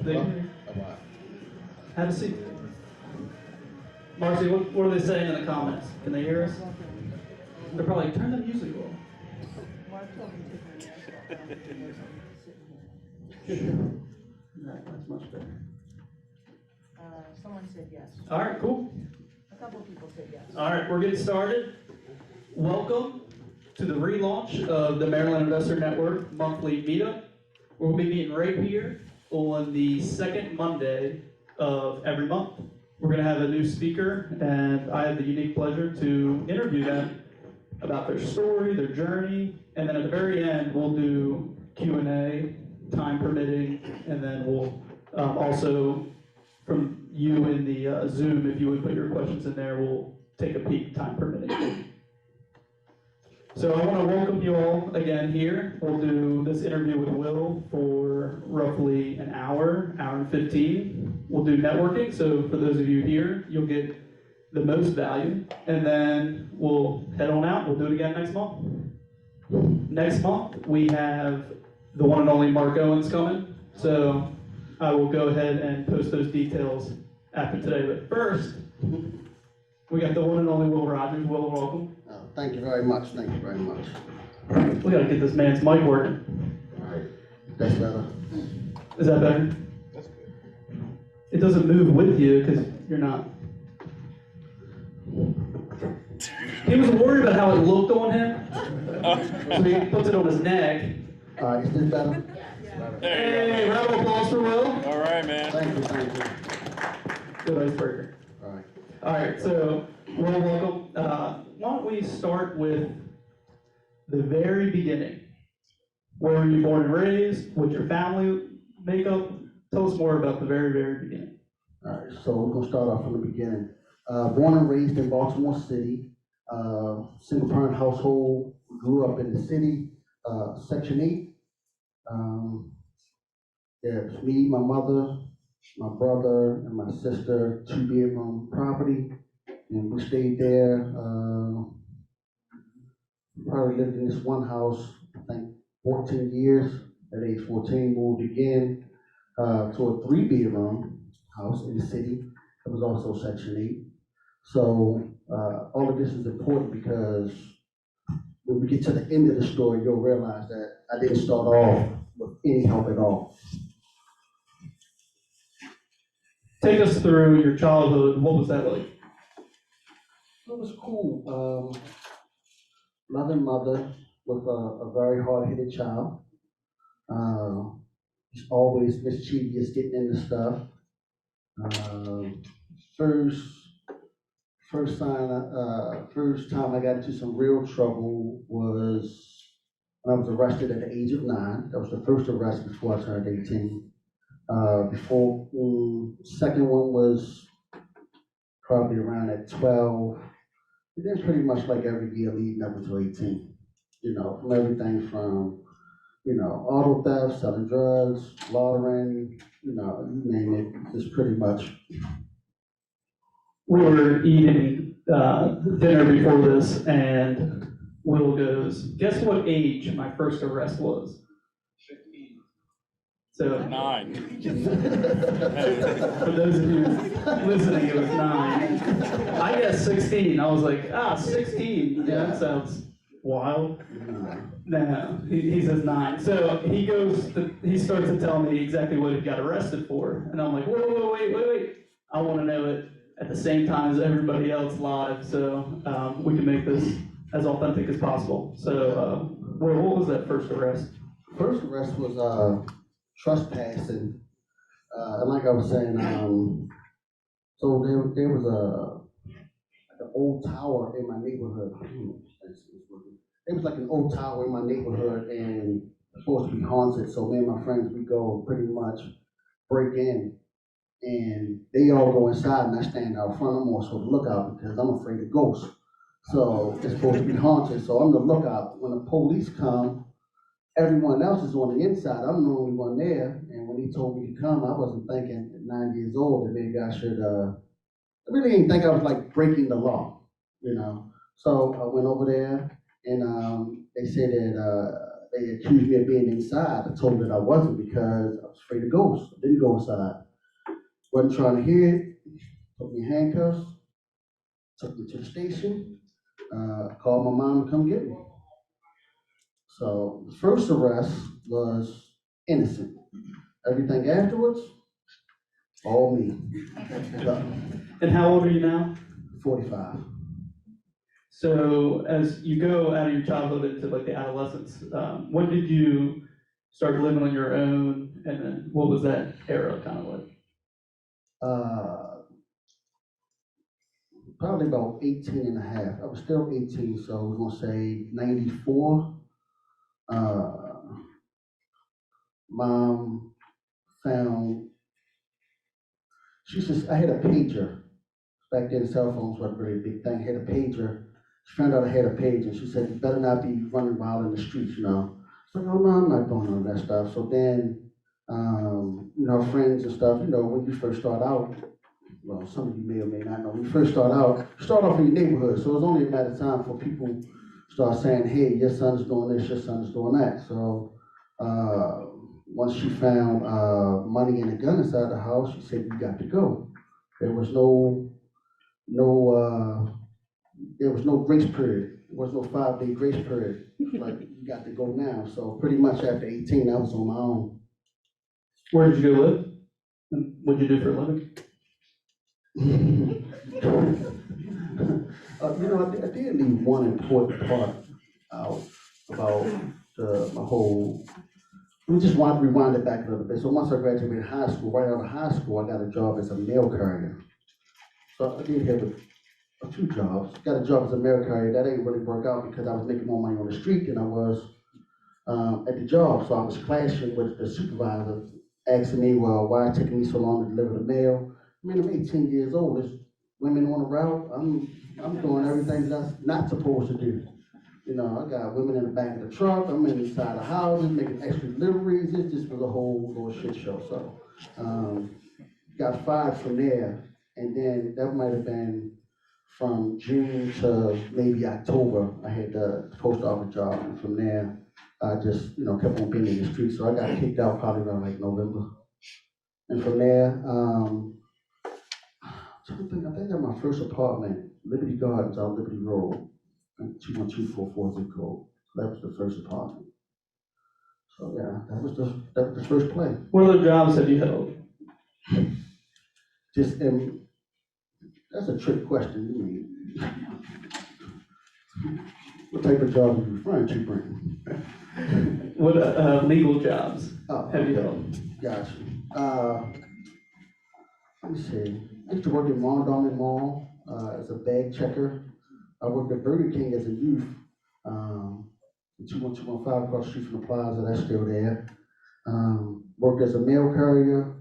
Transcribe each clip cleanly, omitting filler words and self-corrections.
They have a seat. Marcy, what are they saying in the comments? Can they hear us? They're probably turn the music off. That's much better. Someone said yes. All right, cool. A couple people said yes. All right, we're getting started. Welcome to the relaunch of the Maryland Investor Network monthly meetup. We'll be meeting right here on the second Monday of every month. We're going to have a new speaker, and I have the unique pleasure to interview them about their story, their journey, and then at the very end, we'll do Q&A, time permitting, and then we'll also, from you in the Zoom, if you would put your questions in there, we'll take a peek, time permitting. So I want to welcome you all again here. We'll do this interview with Will for roughly an hour and 15. We'll do networking, so for those of you here, you'll get the most value, and then we'll head on out. We'll do it again next month. Next month, we have the one and only Mark Owens coming, so I will go ahead and post those details after today. But first, we got the one and only Will Rodgers. Will, welcome. Thank you very much. Thank you very much. We got to get this man's mic working. All right. That's better. Is that better? That's good. It doesn't move with you because you're not. He was worried about how it looked on him, so he puts it on his neck. All right. Is this better? Hey, round of applause for Will. All right, man. Thank you. Thank you. Good icebreaker. All right. All right, so Will, welcome. Why don't we start with the very beginning? Where were you born and raised? What's your family makeup? Tell us more about the very, very beginning. All right. So we're gonna start off from the beginning. Born and raised in Baltimore City, single parent household. Grew up in the city, Section 8. Yeah, it's me, my mother, my brother, and my sister, 2-bedroom property. And we stayed there, probably lived in this one house, I think 14 years. At age 14, moved again to a 3-bedroom house in the city. It was also Section 8. So all of this is important because when we get to the end of the story, you'll realize that I didn't start off with any help at all. Take us through your childhood. What was that like? It was cool. Loving mother with a very hard-headed child. He's always mischievous, getting into stuff. First time I got into some real trouble was when I was arrested at the age of 9. That was the first arrest before I turned 18. Second one was probably around at 12. And then pretty much like every year leading up until 18. You know, from everything from, auto theft, selling drugs, laundering, you name it, just pretty much. We were eating dinner before this, and Will goes, guess what age my first arrest was? 15. So 9. For those of you listening, it was 9. I guess 16. I was like, 16. Yeah, that sounds wild. No, he says 9. So he starts to tell me exactly what he got arrested for. And I'm like, whoa, wait. I want to know it at the same time as everybody else live, so we can make this as authentic as possible. So, what was that first arrest? First arrest was trespassing. And like I was saying, so there was an old tower in my neighborhood. It was like an old tower in my neighborhood, and it's supposed to be haunted. So me and my friends, we go pretty much break in, and they all go inside, and I stand out front. I'm also the lookout because I'm afraid of ghosts. So it's supposed to be haunted. So I'm the lookout. When the police come, everyone else is on the inside. I'm the only one there. And when he told me to come, I wasn't thinking at 9 years old that maybe I should. I really didn't think I was like breaking the law, So I went over there, and they said that they accused me of being inside. I told them that I wasn't because I was afraid of ghosts. I didn't go inside. Wasn't trying to hear it. Put me in handcuffs. Took me to the station. Called my mom to come get me. So the first arrest was innocent. Everything afterwards, all me. And how old are you now? 45. So as you go out of your childhood into like the adolescence, when did you start living on your own? And then what was that era kind of like? Probably about 18 and a half. I was still 18, so we're gonna say 94. Mom found, she says, I had a pager. Back then, cell phones weren't really a big thing. I had a pager. She found out I had a pager. She said, you better not be running wild in the streets, you know. So, no, I'm not doing all that stuff. So then, friends and stuff, when you first start out, well, some of you may or may not know, when you first start off in your neighborhood. So it's only a matter of time for people start saying, hey, your son's doing this, your son's doing that. So once she found money and a gun inside the house, she said, you got to go. There was no grace period. There was no 5-day grace period. Like, you got to go now. So pretty much after 18, I was on my own. Where did you go live? And what did you do for a living? I did leave one important part out about my whole. We just want to rewind it back a little bit. So once I graduated high school, right out of high school, I got a job as a mail carrier. So I did have a few jobs. Got a job as a mail carrier. That didn't really work out because I was making more money on the street than I was at the job. So I was clashing with the supervisor, asking me, well, why it's taking me so long to deliver the mail? I mean, I'm 18 years old. There's women on the route. I'm doing everything that's not supposed to do. I got women in the back of the truck. I'm inside the houses making extra deliveries. It just was a whole little shit show. So got fired from there. And then that might have been from June to maybe October. I had the post office job. And from there, I just, kept on being in the street. So I got kicked out probably around like November. And from there, I think I got my first apartment, Liberty Gardens on Liberty Road, 21244 zip code. That was the first apartment. So yeah, that was the first play. What other jobs have you held? Just that's a trick question. You mean, what type of job are you referring to, Brentin? What legal jobs have you Okay. held? Gotcha. Let me see. I used to work in Mondawmin Mall as a bag checker. I worked at Burger King as a youth. 21215 across the street from the plaza, that's still there. Worked as a mail carrier.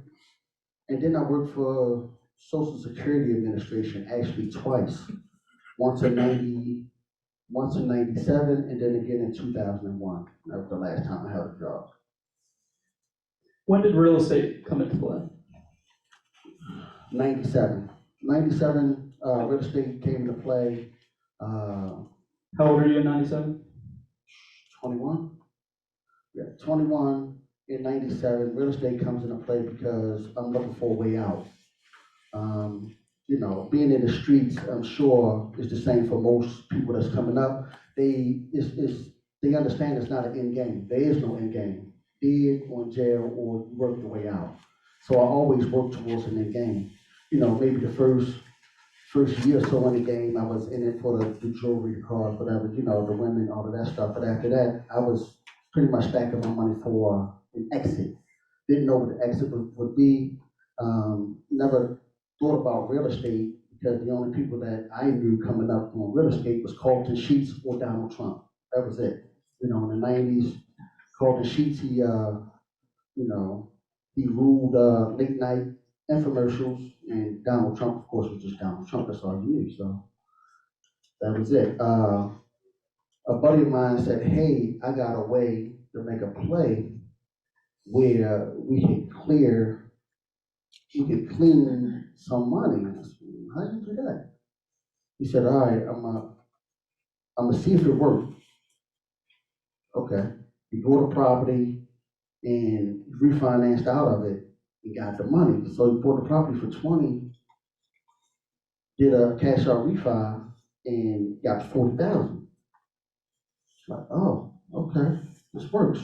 And then I worked for Social Security Administration actually twice. Once in 97, and then again in 2001. That was the last time I held a job. When did real estate come into play? 97. Real estate came into play. How old are you in 97? 21? Yeah, 21 in 97. Real estate comes into play because I'm looking for a way out. Being in the streets, I'm sure, is the same for most people that's coming up. They understand it's not an end game. There is no end game. Dead or in jail or you work your way out. So I always work towards an end game. Maybe the first year or so in the game, I was in it for the jewelry, the cars, whatever, the women, all of that stuff. But after that, I was pretty much stacking my money for an exit. Didn't know what the exit would be. Never thought about real estate because the only people that I knew coming up on real estate was Carlton Sheets or Donald Trump. That was it. In the 90s, Carlton Sheets, he ruled late night infomercials, and Donald Trump, of course, was just Donald Trump. That's all you knew. So that was it. A buddy of mine said, "Hey, I got a way to make a play where we could clean some money." I said, "How do you do that?" He said, "All right, I'm gonna see if it works." Okay. He bought a property and refinanced out of it and got the money. So he bought the property for 20, did a cash out refi and got 40,000. It's like, oh, okay, this works.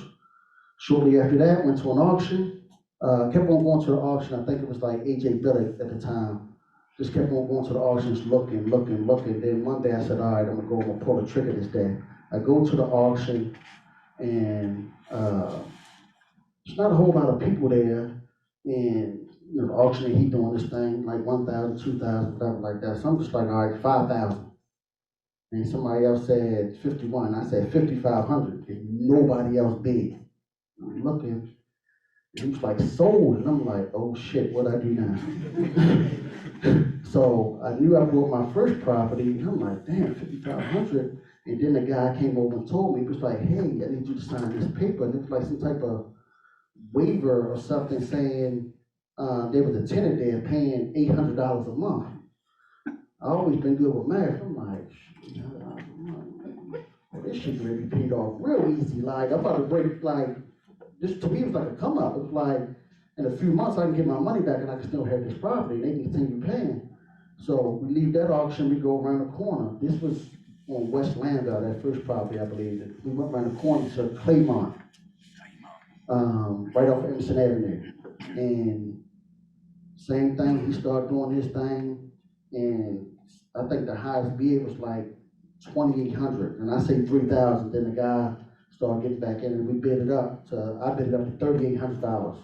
Shortly after that, went to an auction. Kept on going to the auction. I think it was like AJ Billick at the time. Just kept on going to the auctions, looking. Then one day I said, all right, I'm gonna pull the trigger this day. I go to the auction and there's not a whole lot of people there. And the auctioneer, he doing this thing like 1,000, 2,000, whatever like that. So I'm just like, all right, 5,000. And somebody else said 51. I said 5,500. And nobody else bid. I'm looking. He was like, sold. And I'm like, oh shit, what I do now? So I knew I bought my first property. And I'm like, damn, 5,500. And then the guy came over and told me, he was like, hey, I need you to sign this paper. And it was like some type of waiver or something saying there was a tenant there paying $800 a month. I always been good with math. I'm like, well, this shit gonna be paid off real easy. Like, I'm about to break, like, this to me it was like a come up. It was like, in a few months I can get my money back and I can still have this property and they can continue paying. So we leave that auction, we go around the corner. This was on West Landau, that first property, I believe. We went around the corner to Claymont, right off Emerson Avenue. And same thing, he started doing his thing, and I think the highest bid was like 2,800, and I say 3,000. Then the guy started getting back in, and we bid it up to, I bid it up to $3,800.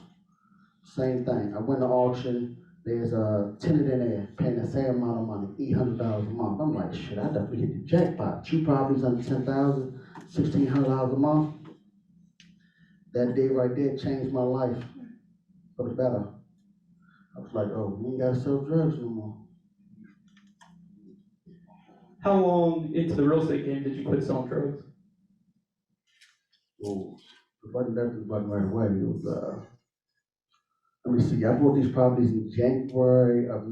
Same thing. I went to auction. There's a tenant in there paying the same amount of money, $800 a month. I'm like, shit, I definitely hit the jackpot. 2 properties under 10,000, $1,600 a month. That day right there changed my life for the better. I was like, oh, we ain't gotta sell drugs no more. How long into the real estate game did you quit selling drugs? Well, it wasn't right away. It was, let me see, I bought these properties in January of of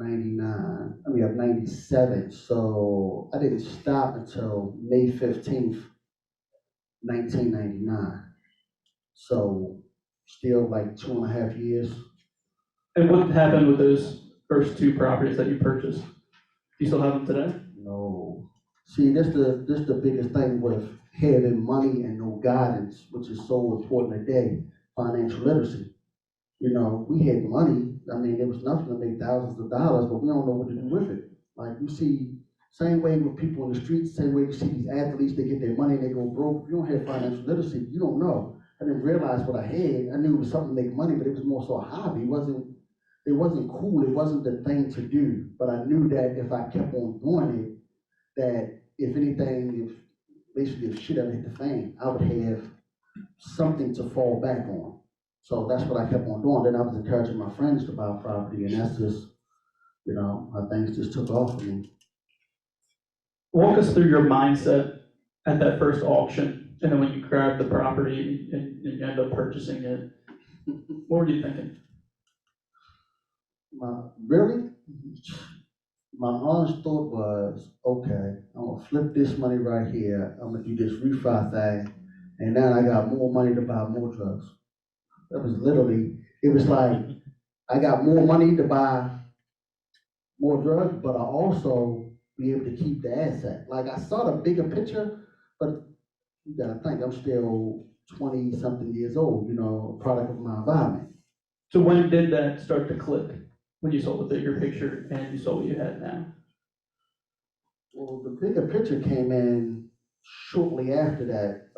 97. So I didn't stop until May 15th, 1999. So still like 2.5 years. And what happened with those first 2 properties that you purchased? Do you still have them today? No. See, this the biggest thing with having money and no guidance, which is so important today, financial literacy. We had money. I mean, there was nothing to make thousands of dollars, but we don't know what to do with it. Like you see, same way with people in the streets, same way you see these athletes, they get their money and they go broke. If you don't have financial literacy, you don't know. I didn't realize what I had. I knew it was something to make money, but it was more so a hobby. It wasn't cool. It wasn't the thing to do. But I knew that if I kept on doing it, that if anything, if shit ever hit the fan, I would have something to fall back on. So that's what I kept on doing. Then I was encouraging my friends to buy property, and that's just, how things just took off for me. Walk us through your mindset at that first auction, and then when you grabbed the property and you ended up purchasing it. What were you thinking? My honest thought was, okay, I'm gonna flip this money right here. I'm gonna do this refi thing, and now I got more money to buy more drugs. That was literally, it was like, I got more money to buy more drugs, but I also be able to keep the asset. Like I saw the bigger picture, but you gotta think, I'm still 20 something years old, a product of my environment. So when did that start to click? When you saw the bigger picture and you saw what you had now? Well, the bigger picture came in shortly after that.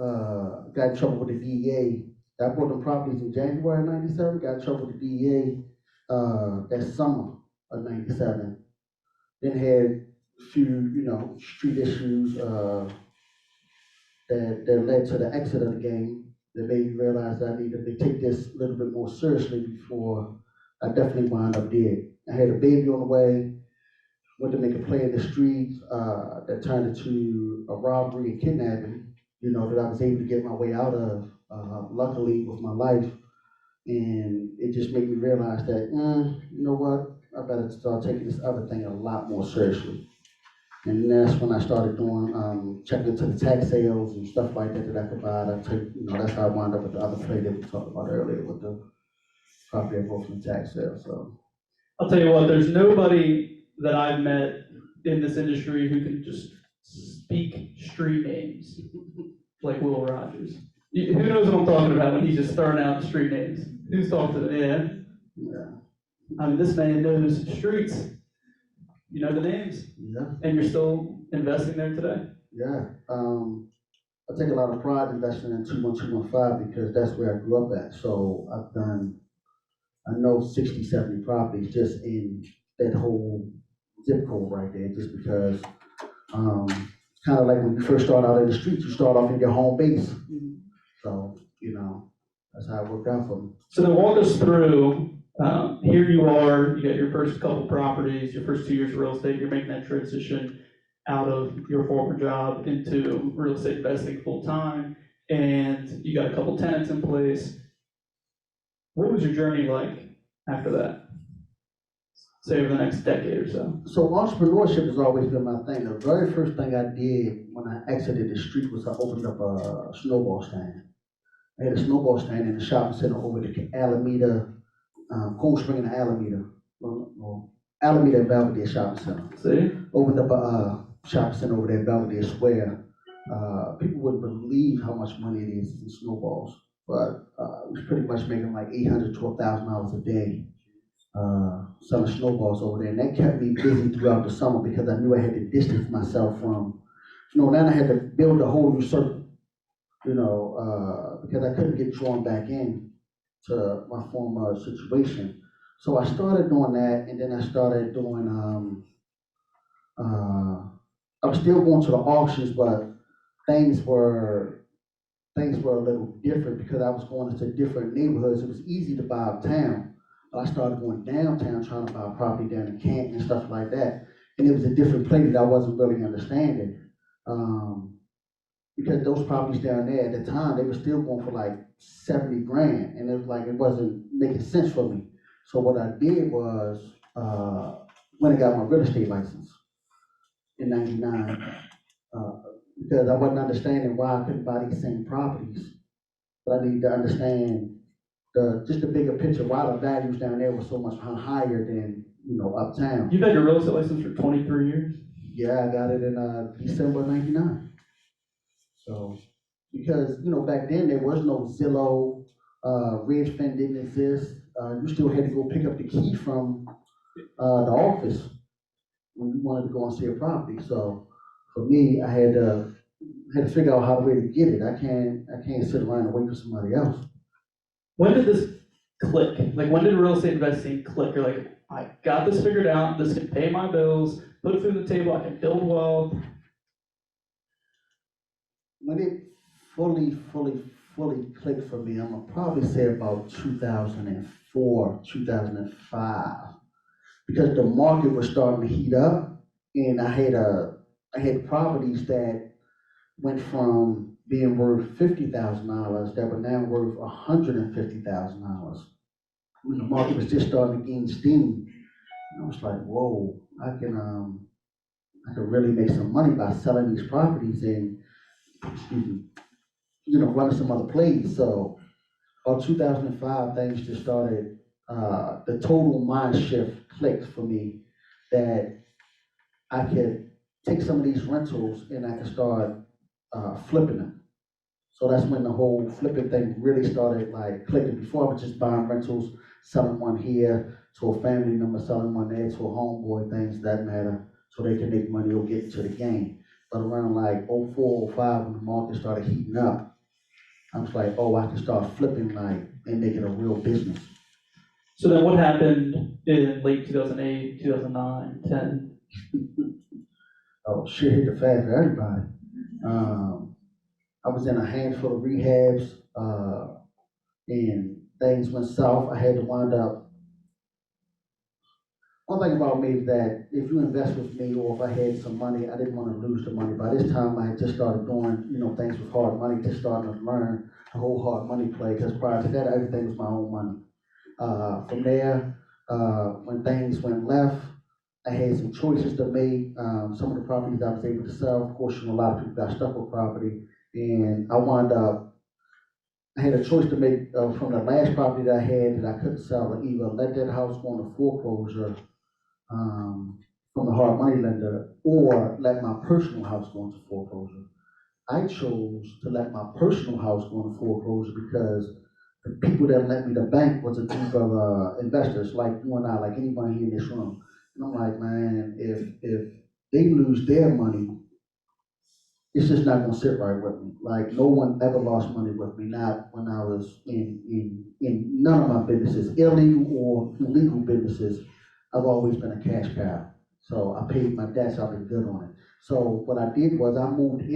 Got in trouble with the DEA. I bought them properties in January of 97, got in trouble with the DEA that summer of 97. Then had a few, street issues that led to the exit of the game that made me realize that I needed to take this a little bit more seriously before I definitely wound up dead. I had a baby on the way, went to make a play in the streets that turned into a robbery and kidnapping, that I was able to get my way out of, luckily with my life. And it just made me realize that, you know what, I better start taking this other thing a lot more seriously. And that's when I started doing, checking into the tax sales and stuff like that that I could buy. That's how I wound up with the other play that we talked about earlier with the property enforcement tax sale, so. I'll tell you what, there's nobody that I've met in this industry who can just speak street names like Will Rodgers. Who knows what I'm talking about when he's just throwing out street names? Who's talking to them? Yeah. Yeah, I mean, this man knows streets. You know the names, yeah, and you're still investing there today. yeah. I take a lot of pride investing in 21215 because that's where I grew up at. So I know 60, 70 properties just in that whole zip code right there, just because, it's kind of like when you first start out in the streets, you start off in your home base. So, that's how it worked out for me. So then walk us through, here you are, you got your first couple properties, your first 2 years of real estate, you're making that transition out of your former job into real estate investing full time, and you got a couple tenants in place. What was your journey like after that? Say over the next decade or so. So entrepreneurship has always been my thing. The very first thing I did when I exited the street was I opened up a snowball stand. I had a snowball stand in the shopping center over the Alameda, Cold Spring and Alameda, Alameda and Belvedere Shopping Center. See? Opened up a shopping center over there in Belvedere Square. People wouldn't believe how much money it is in snowballs, but it was pretty much making like $800 to $1,000 a day selling snowballs over there, and that kept me busy throughout the summer because I knew I had to distance myself from, then I had to build a whole new circle, because I couldn't get drawn back in to my former situation. So I started doing that, and then I started doing, I was still going to the auctions, but things were a little different because I was going into different neighborhoods. It was easy to buy uptown. I started going downtown trying to buy property down in Canton and stuff like that. And it was a different play that I wasn't really understanding. Because those properties down there at the time, they were still going for like 70 grand. And it was like, it wasn't making sense for me. So what I did was, when I got my real estate license in 99, because I wasn't understanding why I couldn't buy these same properties. But I needed to understand just the bigger picture, why the values down there were so much higher than, uptown. You've had your real estate license for 23 years? Yeah, I got it in December '99. So, because, back then there was no Zillow, Redfin didn't exist. You still had to go pick up the key from the office when you wanted to go and see a property. So, for me, I had to figure out how to get it. I can't sit around and wait for somebody else. When did this click? Like, when did real estate investing click? You're like, I got this figured out, this can pay my bills, put it through the table, I can build wealth. When it fully clicked for me, I'm gonna probably say about 2004, 2005, because the market was starting to heat up, and I had properties that went from being worth $50,000 that were now worth $150,000. When the market was just starting to gain steam, and I was like, whoa, I can really make some money by selling these properties and, running some other plays. So about 2005, things just started, the total mind shift clicked for me that I could take some of these rentals and I could start flipping them. So that's when the whole flipping thing really started like clicking. Before I was just buying rentals, selling one here to a family member, selling one there to a homeboy, things that matter, so they can make money or get into the game. But around like '04, '05, when the market started heating up, I was like, oh, I can start flipping like and make it a real business. So then what happened in late 2008, 2009, 10? Oh, shit hit the fan for everybody. I was in a handful of rehabs, and things went south. I had to wind up. One thing about me is that if you invest with me or if I had some money, I didn't want to lose the money. By this time, I had just started doing, things with hard money, just starting to learn the whole hard money play, because prior to that, everything was my own money. From there, when things went left, I had some choices to make. Some of the properties I was able to sell. Of course, a lot of people got stuck with property, and I wound up. I had a choice to make from the last property that I had that I couldn't sell, or either let that house go into foreclosure from the hard money lender, or let my personal house go into foreclosure. I chose to let my personal house go into foreclosure because the people that lent me the bank was a group of investors like you and I, like anybody here in this room. And I'm like, man, if they lose their money, it's just not gonna sit right with me. Like no one ever lost money with me, not when I was in none of my businesses, illegal or legal businesses. I've always been a cash cow. So I paid my debts, I've been good on it. So what I did was I moved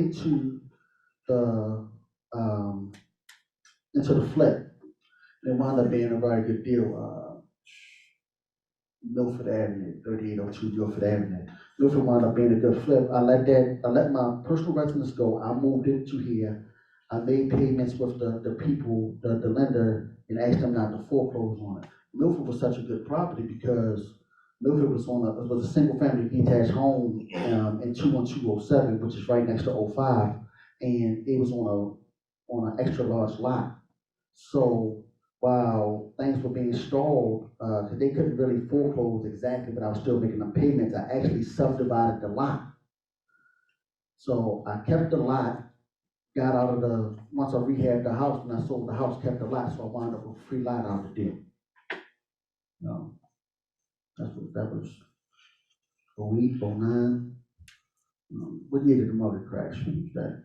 the um, into the flip. It wound up being a very good deal. Milford Avenue, 3802 Milford Avenue. Milford wound up being a good flip. I let my personal residence go. I moved into here. I made payments with the people, the lender, and asked them not to foreclose on it. Milford was such a good property because Milford was a single family detached home in 21207, which is right next to '05, and it was on an extra large lot. So while things were being stalled, because they couldn't really foreclose exactly, but I was still making the payments, I actually subdivided the lot. So I kept the lot, got out of once I rehabbed the house and I sold the house, kept the lot, so I wound up with a free lot out of the deal. No, that was 08, 09. What year did the market crash? That,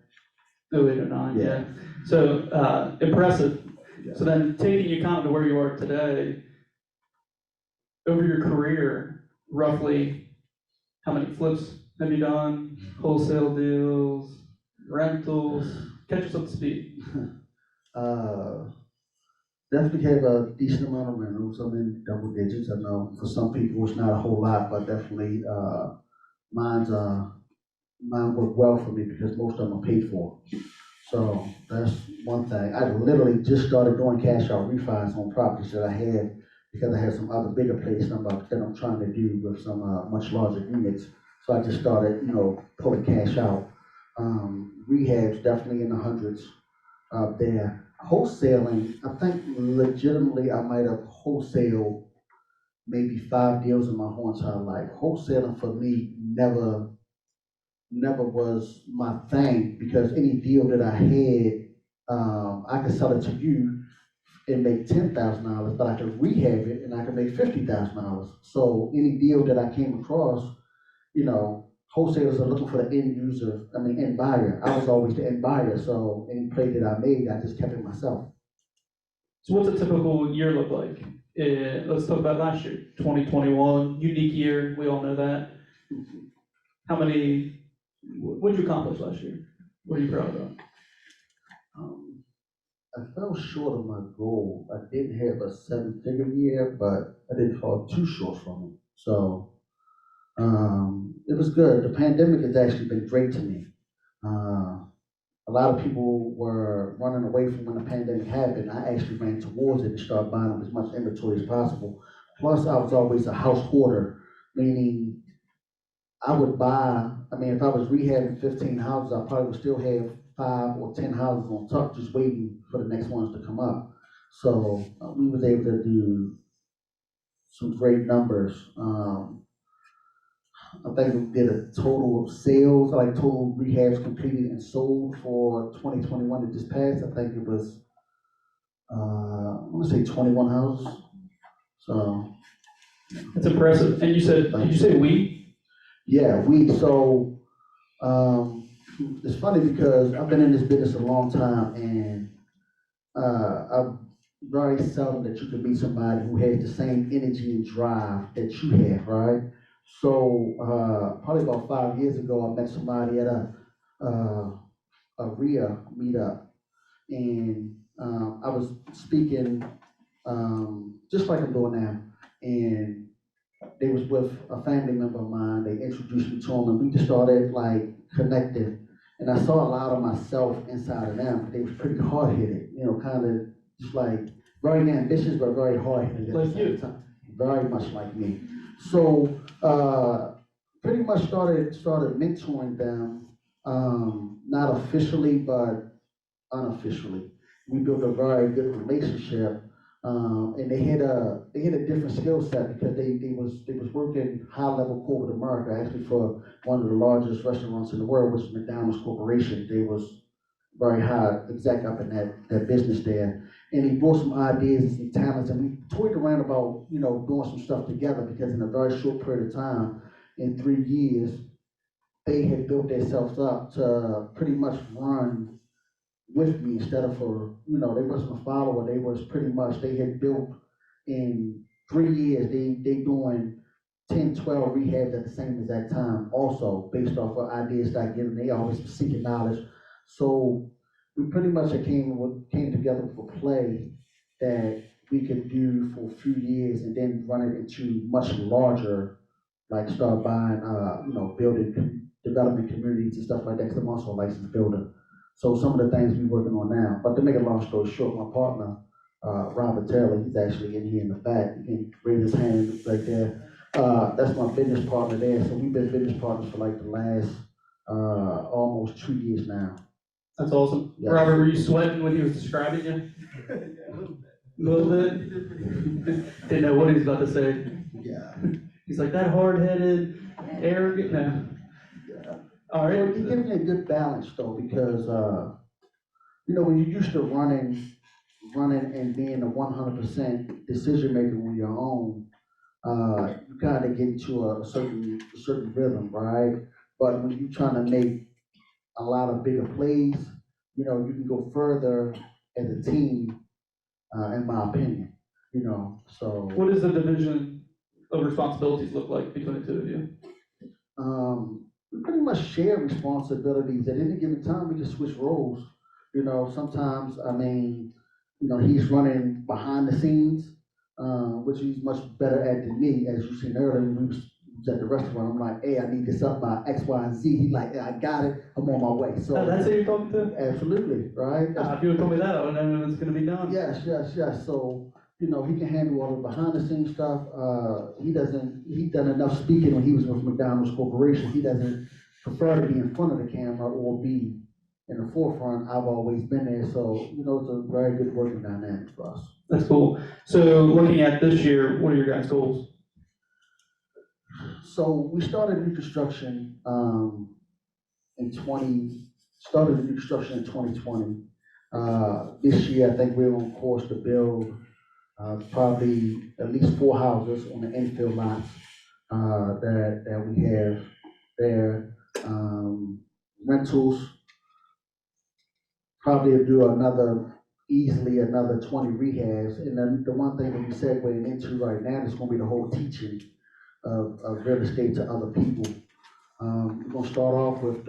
08 or 09, Yeah. yeah. So, impressive. Yeah. So then taking you kind of to where you are today, over your career, roughly how many flips have you done? Wholesale deals, rentals? Catch us up to speed. uh, Definitely have a decent amount of rentals. I'm in double digits. I know for some people it's not a whole lot, but definitely mine's mine work well for me because most of them are paid for. So that's one thing. I literally just started doing cash out refis on properties that I had because I had some other bigger places that I'm trying to do with some much larger units. So I just started, pulling cash out. Rehabs definitely in the hundreds there. Wholesaling, I think legitimately I might have wholesaled maybe 5 deals in my whole entire life. Wholesaling for me never was my thing because any deal that I had, I could sell it to you and make $10,000, but I could rehab it and I could make $50,000. So any deal that I came across, wholesalers are looking for the end user, end buyer. I was always the end buyer, so any play that I made, I just kept it myself. So what's a typical year look like? Let's talk about last year, 2021, unique year, we all know that. What did you accomplish last year? What are you proud of? I fell short of my goal. I didn't have a 7-figure year, but I didn't fall too short from it. So it was good. The pandemic has actually been great to me. A lot of people were running away from when the pandemic happened. I actually ran towards it and started buying up as much inventory as possible. Plus, I was always a house hoarder, meaning I would buy, if I was rehabbing 15 houses, I probably would still have 5 or 10 houses on top just waiting for the next ones to come up. So we was able to do some great numbers. I think we did a total of sales, like total rehabs completed and sold for 2021 that just passed. I think it was, I want to say 21 houses. So. That's impressive. And did you say we? Yeah, so it's funny because I've been in this business a long time and I'm very seldom that you can meet somebody who has the same energy and drive that you have, right? So probably about 5 years ago, I met somebody at a RIA meetup, and I was speaking just like I'm doing now, and they was with a family member of mine. They introduced me to him, and we just started like connecting. And I saw a lot of myself inside of them. They was pretty hard-headed, kind of just like very ambitious, but very hard-headed at Like the same you. time. Very much like me. So, pretty much started mentoring them, not officially, but unofficially. We built a very good relationship, and they had a different skill set because they was working high level corporate America, actually for one of the largest restaurants in the world, which is McDonald's Corporation. They was very high exec up in that business there. And he brought some ideas and some talents, and we toyed around about, doing some stuff together because in a very short period of time, in 3 years, they had built themselves up to pretty much run with me instead of they wasn't a follower, they was pretty much, they had built in 3 years, they doing 10, 12 rehabs at the same exact time also, based off of ideas that I give them. They always seeking knowledge. So we pretty much came together with a play that we could do for a few years and then run it into much larger, like start buying, building development communities and stuff like that, because I'm also a licensed builder. So some of the things we're working on now. But to make a long story short, my partner, Robert Taylor, he's actually in here in the back. You can raise his hand right there. That's my business partner there. So we've been business partners for like the last almost 2 years now. That's awesome. Yes. Robert, were you sweating when he was describing you? A little bit? Didn't know what he was about to say. Yeah. He's like, that hard-headed, arrogant, no. Yeah. All Well, right. it gives me a good balance though, because when you're used to running and being a 100% decision maker on your own, you kind of get into a certain rhythm, right? But when you're trying to make a lot of bigger plays, you can go further as a team, in my opinion. So What does the division of responsibilities look like between the two of you? we pretty much share responsibilities. At any given time, we just switch roles. Sometimes, he's running behind the scenes, which he's much better at than me. As you seen earlier, when we was at the restaurant, I'm like, hey, I need this up by X, Y, and Z. He's like, yeah, I got it. I'm on my way. So Oh, that's who you're talking to? absolutely, right? If you would have told me that, I would have known when it's going to be done. Yes. So, he can handle all the behind the scenes stuff. He done enough speaking when he was with McDonald's Corporation. He doesn't prefer to be in front of the camera or be in the forefront. I've always been there. So, it's a very good working dynamic for us. That's cool. So looking at this year, what are your guys' goals? So we started new construction in 2020. This year, I think we're on course to build probably at least 4 houses on the infill lots that we have there. Rentals, probably do easily another 20 rehabs. And then the one thing that we segueing into right now is going to be the whole teaching of real estate to other people. We're going to start off with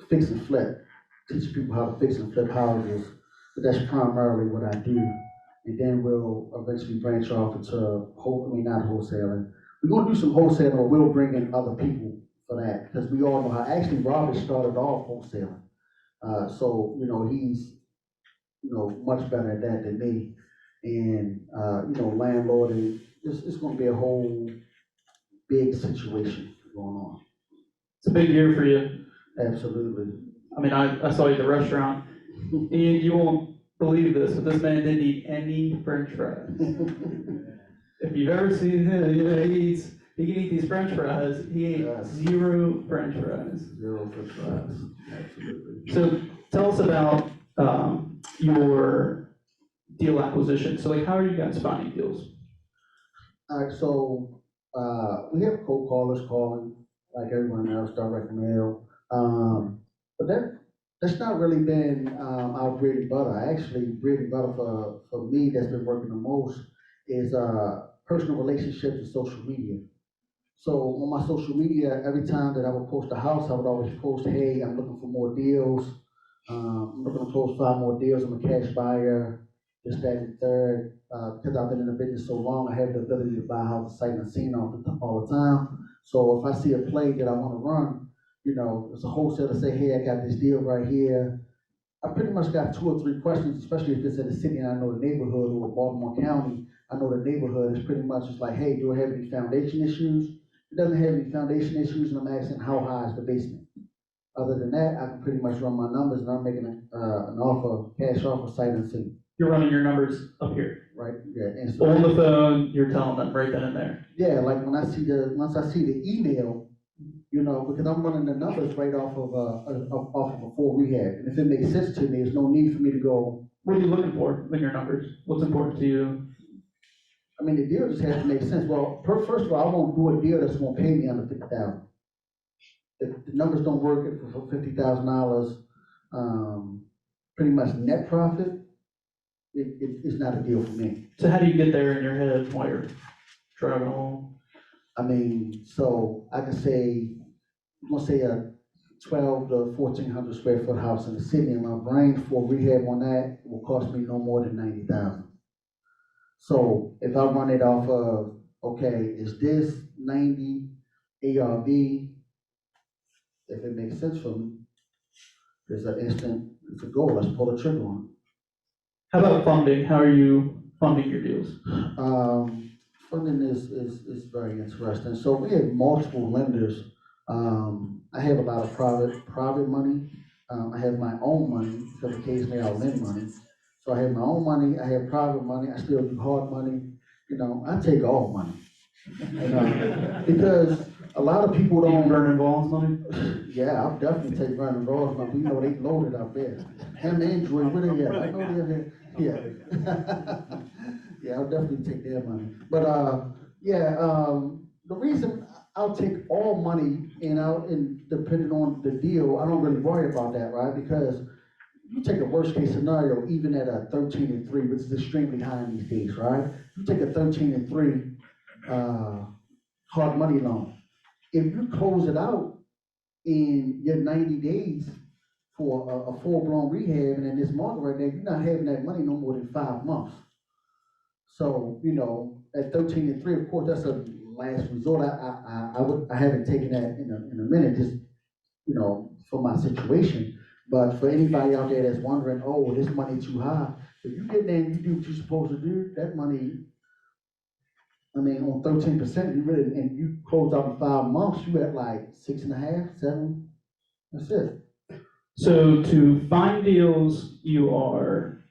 fix and flip, teach people how to fix and flip houses. But that's primarily what I do. And then we'll eventually branch off into not wholesaling. We're going to do some wholesaling, but we'll bring in other people for that, because we all know how actually Robert started off wholesaling. So he's much better at that than me. And landlord, and it's going to be a whole big situation going on. It's a big year for you. Absolutely. I mean, I saw you at the restaurant. And you won't believe this, but this man didn't eat any French fries. If you've ever seen him, he can eat these French fries. He ate zero French fries. Zero French fries. Absolutely. So tell us about your deal acquisition. So how are you guys finding deals? All right, so we have cold callers calling, like everyone else, direct mail. But that's not really been our bread and butter. Actually, bread and butter for me that's been working the most is personal relationships and social media. So on my social media, every time that I would post a house, I would always post, hey, I'm looking for more deals. I'm looking to post 5 more deals. I'm a cash buyer, this, that, and third. Because I've been in the business so long, I have the ability to buy houses sight unseen all the time. So if I see a play that I want to run, it's a wholesaler say, hey, I got this deal right here. I pretty much got 2 or 3 questions, especially if it's in a city and I know the neighborhood or Baltimore County. I know the neighborhood is pretty much just like, hey, do I have any foundation issues? If it doesn't have any foundation issues, and I'm asking how high is the basement. Other than that, I can pretty much run my numbers, and I'm making an offer, cash offer, sight unseen, You're running your numbers up here. right? Yeah, and On the phone, you're telling them right then and there. yeah, like once I see the email, you know, because I'm running the numbers right off of a full rehab, and if it makes sense to me, there's no need for me to go. What are you looking for in your numbers? What's important to you? I mean, the deal just has to make sense. Well, first of all, I won't do a deal that's gonna pay me under 50,000. If the numbers don't work for $50,000, pretty much net profit, it's not a deal for me. So how do you get there in your head while you're driving along? I mean, so I can say, I'm gonna say a 12 to 1,400 square foot house in the city, and my brain for rehab on that will cost me no more than 90,000. So if I run it off of, okay, is this 90 ARV? If it makes sense for me, there's it's a goal, let's pull the trigger on How about funding? How are you funding your deals? it. Funding is very interesting. So we have multiple lenders. I have a lot of private money. I have my own money, because occasionally I'll lend money. So I have my own money, I have private money, I still do hard money. You know, I take all money. You know, because a lot of people Even don't. Vernon Vaughn's money? Yeah, I'll definitely take Brandon Rodgers, but we know they loaded up there. Him and Drew, where they at? I know they're here. Yeah. Yeah, I'll definitely take their money. But the reason I'll take all money and depending on the deal, I don't really worry about that, right? Because you take a worst case scenario, even at a 13-3, which is extremely high in these days, right? You take a 13-3 hard money loan. If you close it out in your 90 days for a full-blown rehab, and in this market right now, you're not having that money no more than 5 months. So, you know, at 13-3, of course, that's a last resort. I haven't taken that in a minute, just, you know, for my situation. But for anybody out there that's wondering, oh, this money too high, if you get there and you do what you're supposed to do, that money, I mean, on 13%, and you close out in 5 months, you at like 6.5, 7. That's it. So to find deals, you are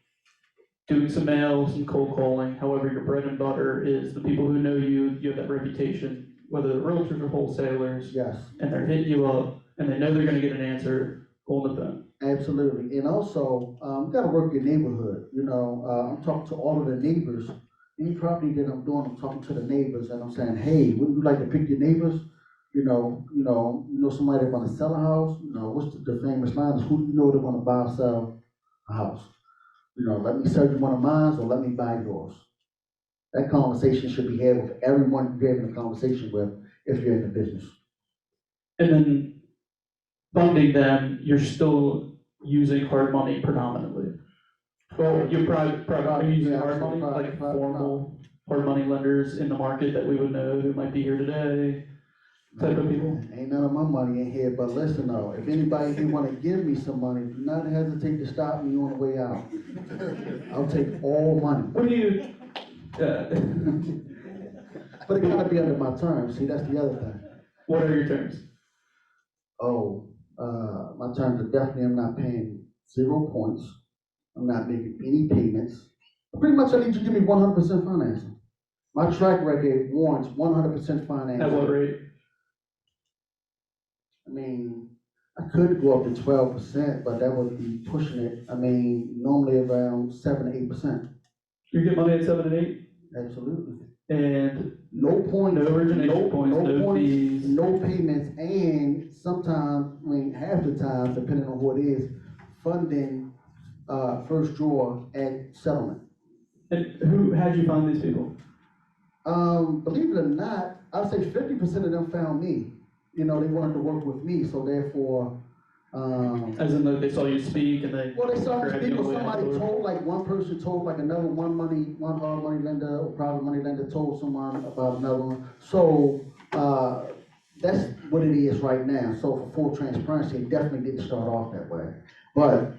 doing some mail, some cold calling. However, your bread and butter is the people who know you. You have that reputation, whether they're realtors or wholesalers, Yes, and they're hitting you up, and they know they're going to get an answer on the phone. absolutely. And also, you got to work your neighborhood. You know, I'm talking to all of the neighbors. Any property that I'm doing, I'm talking to the neighbors, and I'm saying, hey, wouldn't you like to pick your neighbors? You know somebody that want to sell a house. You know, what's the famous line? Is who do you know that want to buy or sell a house? You know, let me sell you one of mine, or let me buy yours. That conversation should be had with everyone you're having a conversation with if you're in the business. And then funding them, you're still using hard money predominantly. Well, you're are you using hard money, like formal hard money lenders in the market that we would know who might be here today, type of people? Ain't none of my money in here, but listen though, if anybody here want to give me some money, do not hesitate to stop me on the way out. I'll take all money. What do you, But it gotta be under my terms. See, that's the other thing. what are your terms? Oh, my terms are definitely I'm not paying 0 points. I'm not making any payments. Pretty much I need you to give me 100% financing. My track record warrants 100% financing. At what rate? I mean, I could go up to 12%, but that would be pushing it. I mean, normally around 7 to 8%. You get money at 7 and 8? Absolutely. And No points. no origination points, no fees. No payments, and sometimes, I mean, half the time, depending on what it is, funding first draw at settlement. And how'd you find these people? Believe it or not, I'd say 50% of them found me. You know, they wanted to work with me, so therefore, As in, they saw you speak and they. well, they saw me grabbed speak, you or away somebody afterwards? told, like one person told, like another one hard money lender or private money lender told someone about another one. So, that's what it is right now. So for full transparency, it definitely didn't start off that way. But,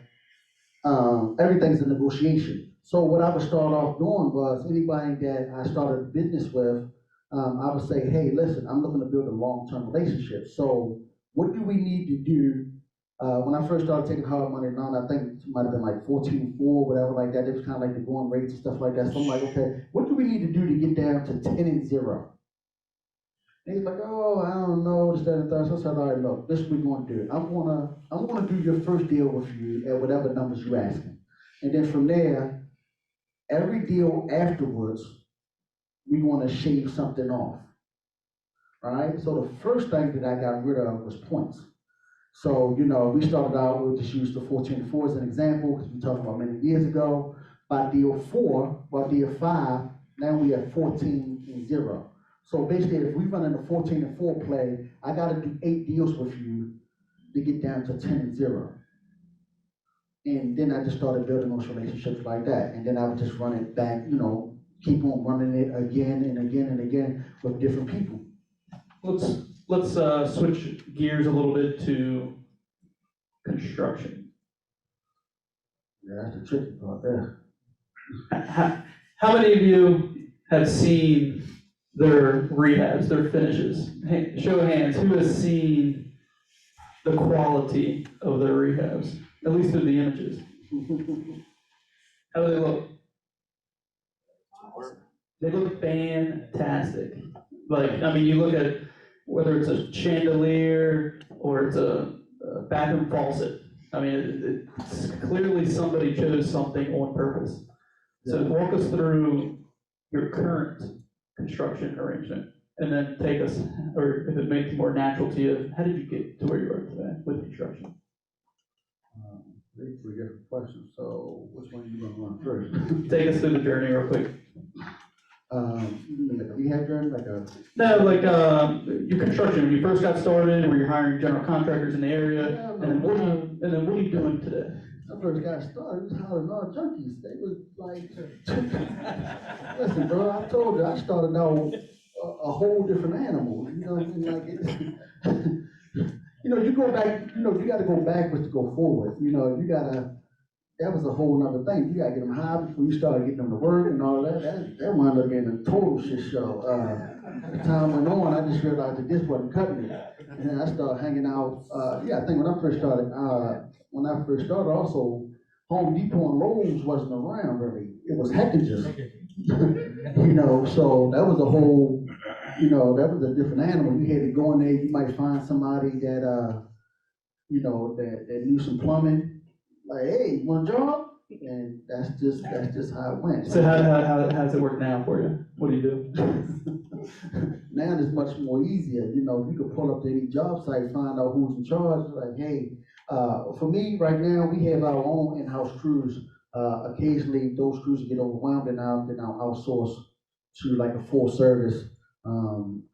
everything's a negotiation. So what I would start off doing was anybody that I started a business with, I would say, hey, listen, I'm looking to build a long-term relationship. So what do we need to do? When I first started taking hard money loan, I think it might have been like 14.4, whatever like that. It was kind of like the going rates and stuff like that. So I'm like, okay, what do we need to do to get down to 10-0? And he's like, oh, I don't know, this, that, and that. So I said, all right, look, this is what we're gonna do. I'm gonna do your first deal with you at whatever numbers you're asking. And then from there, every deal afterwards, we want to shave something off, right? So the first thing that I got rid of was points. So, we started out, we'll just use the 14-4 as an example, because we talked about many years ago. By deal 5, now we have 14-0. So basically, if we run in a 14-4 play, I got to do 8 deals with you to get down to 10-0. And then I just started building those relationships like that. And then I would just run it back, keep on running it again and again and again with different people. Let's switch gears a little bit to construction. Yeah, that's the tricky part there. How many of you have seen their rehabs, their finishes? Show of hands, who has seen the quality of their rehabs, at least through the images? How do they look? They look fantastic. You look at whether it's a chandelier or it's a bathroom faucet. It's clearly somebody chose something on purpose. So walk us through your current construction arrangement, and then take us, or if it makes it more natural to you, how did you get to where you are today with construction? Three different questions. So which one are you gonna run first? Take us through the journey real quick. You mean like a rehab journey, Your construction, when you first got started, where you're hiring general contractors in the area, Yeah, and then what are you doing today? I first got started, it was hollering all junkies. They was like, listen, bro, I told you, I started out a whole different animal. You know what I mean? Like, you go back, you got to go backwards to go forward. That was a whole nother thing. You got to get them high before you start getting them to work and all that. That wound up being a total shit show. As time went on, I just realized that this wasn't cutting it. And then I started hanging out. I think when I first started, also, Home Depot and Lowe's wasn't around really. It was Heckinger's. So that was a whole, that was a different animal. You had to go in there, you might find somebody that, that knew some plumbing. Like, hey, you want a job? And that's just how it went. So how does it work now for you? What do you do? Now it's much more easier. You can pull up to any job site, find out who's in charge. Like, hey, for me right now, we have our own in-house crews. Occasionally, those crews get overwhelmed, and I'll outsource to like a full service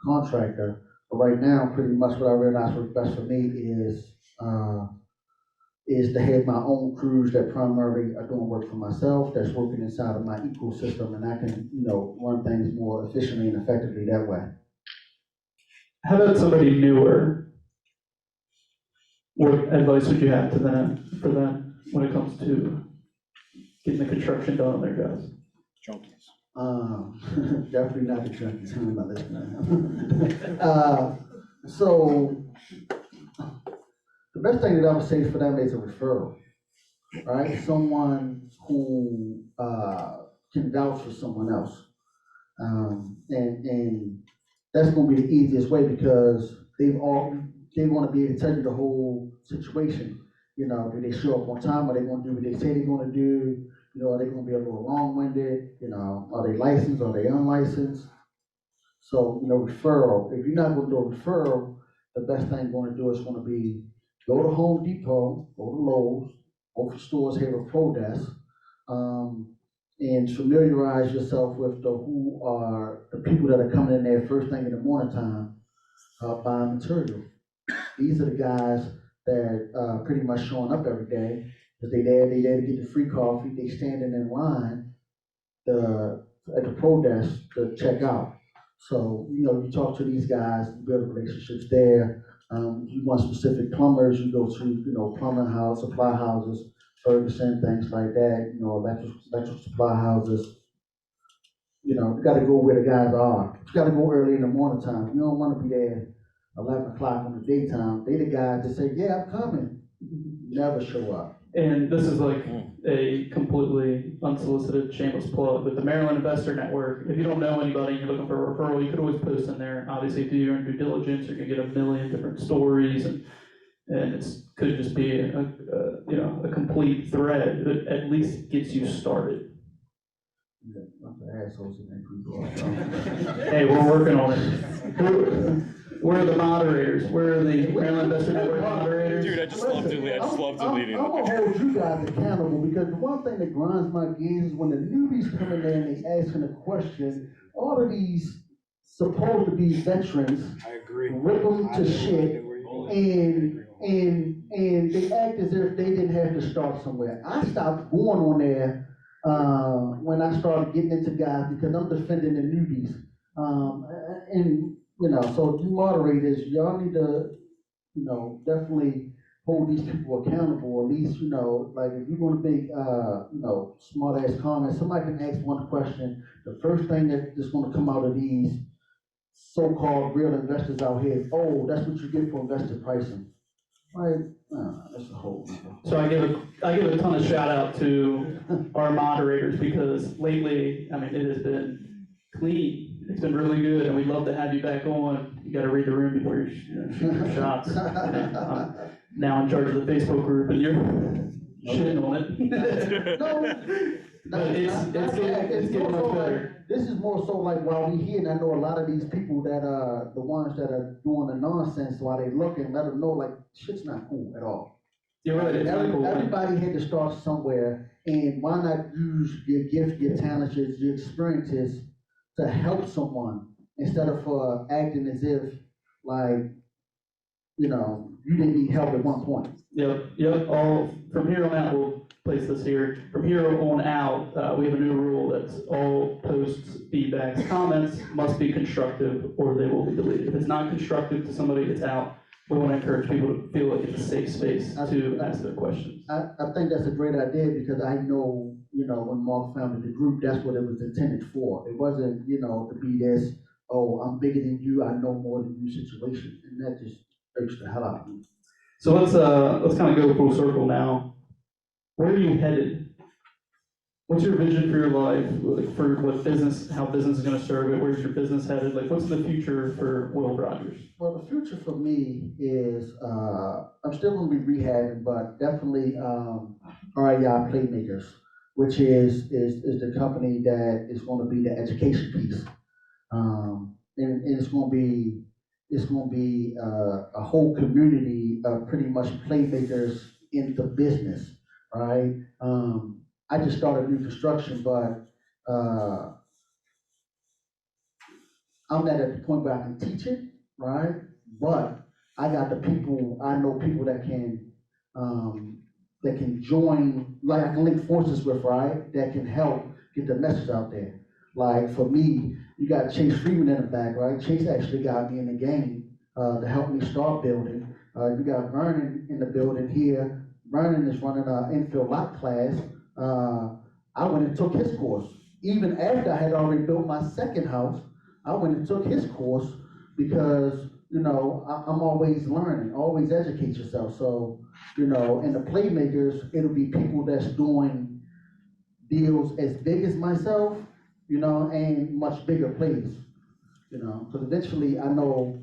contractor. But right now, pretty much what I realize works best for me is to have my own crews that primarily are doing work for myself, that's working inside of my ecosystem, and I can, run things more efficiently and effectively that way. How about somebody newer? What advice would you have for them when it comes to getting the construction done on their jobs? Junkies. Definitely not the junkies. Who am I listening to? So the best thing that I would say for them is a referral, right? Someone who can vouch for someone else, and that's going to be the easiest way because they want to be able to tell you the whole situation. Do they show up on time? Are they going to do what they say they're going to do? Are they going to be a little long-winded? Are they licensed? Are they unlicensed? So, referral. If you're not going to do a referral, the best thing you're going to do is going to be go to Home Depot, go to Lowe's, go to stores, have a pro desk, and familiarize yourself with who are the people that are coming in there first thing in the morning time buying material. These are the guys that pretty much showing up every day because they there to get the free coffee. They standing in line at the pro desk to check out. So, you talk to these guys, you build relationships there. You want specific plumbers, you go to, plumbing house, supply houses, Ferguson, things like that, electrical supply houses. You gotta go where the guys are. You gotta go early in the morning time. You don't wanna be there 11 o'clock in the daytime. They the guys that say, yeah, I'm coming. Never show up. And this is like a completely unsolicited, shameless plug, but the Maryland Investor Network, if you don't know anybody and you're looking for a referral, you could always post in there. Obviously, do your own due diligence, you're gonna get a million different stories, and could just be a complete thread that at least gets you started. Yeah, bunch of assholes in that group. Hey, we're working on it. Where are the moderators? Where are the Maryland Investor Network moderators? Dude, I just love deleting. I'm gonna hold you guys accountable because the one thing that grinds my gears is when the newbies come in there and they asking a question. All of these supposed to be veterans, I agree. rip them to shit, and they act as if they didn't have to start somewhere. I stopped going on there when I started getting into guys because I'm defending the newbies. So you moderators, y'all need to, definitely hold these people accountable. At least, like if you're going to make, smart ass comments, somebody can ask one question. The first thing that's going to come out of these so-called real investors out here is, oh, that's what you get for investor pricing. Right? That's a whole. So I give a ton of shout out to our moderators because lately, it has been clean. It's been really good, and we'd love to have you back on. You got to read the room before you shoot your shots. I'm now in charge of the Facebook group, and you're shitting on it. But it's getting much better. This is more so like while we here, and I know a lot of these people that are the ones that are doing the nonsense while they looking, let them know like shit's not cool at all. You're right. Everybody had to start somewhere, and why not use your gift, your talents, your experiences to help someone instead of acting as if like you didn't need help at one point. Yep. All from here on out, we'll place this here. From here on out, we have a new rule that's all posts, feedbacks, comments must be constructive or they will be deleted. If it's not constructive to somebody, it's out. We want to encourage people to feel like it's a safe space to ask their questions. I think that's a great idea because I know, when Mark founded the group, that's what it was intended for. It wasn't, to be this, oh, I'm bigger than you, I know more than you situation. And that just irks the hell out of me. So let's kind of go full circle now. Where are you headed? What's your vision for your life? Like for what business, how business is going to serve it? Where's your business headed? Like what's the future for Will Rodgers? Well, the future for me is, I'm still going to be rehabbing, but definitely REI Playmakers, which is the company that is going to be the education piece. And it's going to be a whole community of pretty much playmakers in the business, right? I just started new construction, but I'm not at the point where I can teach it, right? But I got I know people that can join, like I can link forces with, right? That can help get the message out there. Like for me, you got Chase Freeman in the back, right? Chase actually got me in the game to help me start building. You got Vernon in the building here. Vernon is running an infill lot class. I went and took his course. Even after I had already built my second house, I went and took his course because, I'm always learning, always educate yourself. So, and the playmakers, it'll be people that's doing deals as big as myself, and much bigger plays, because eventually I know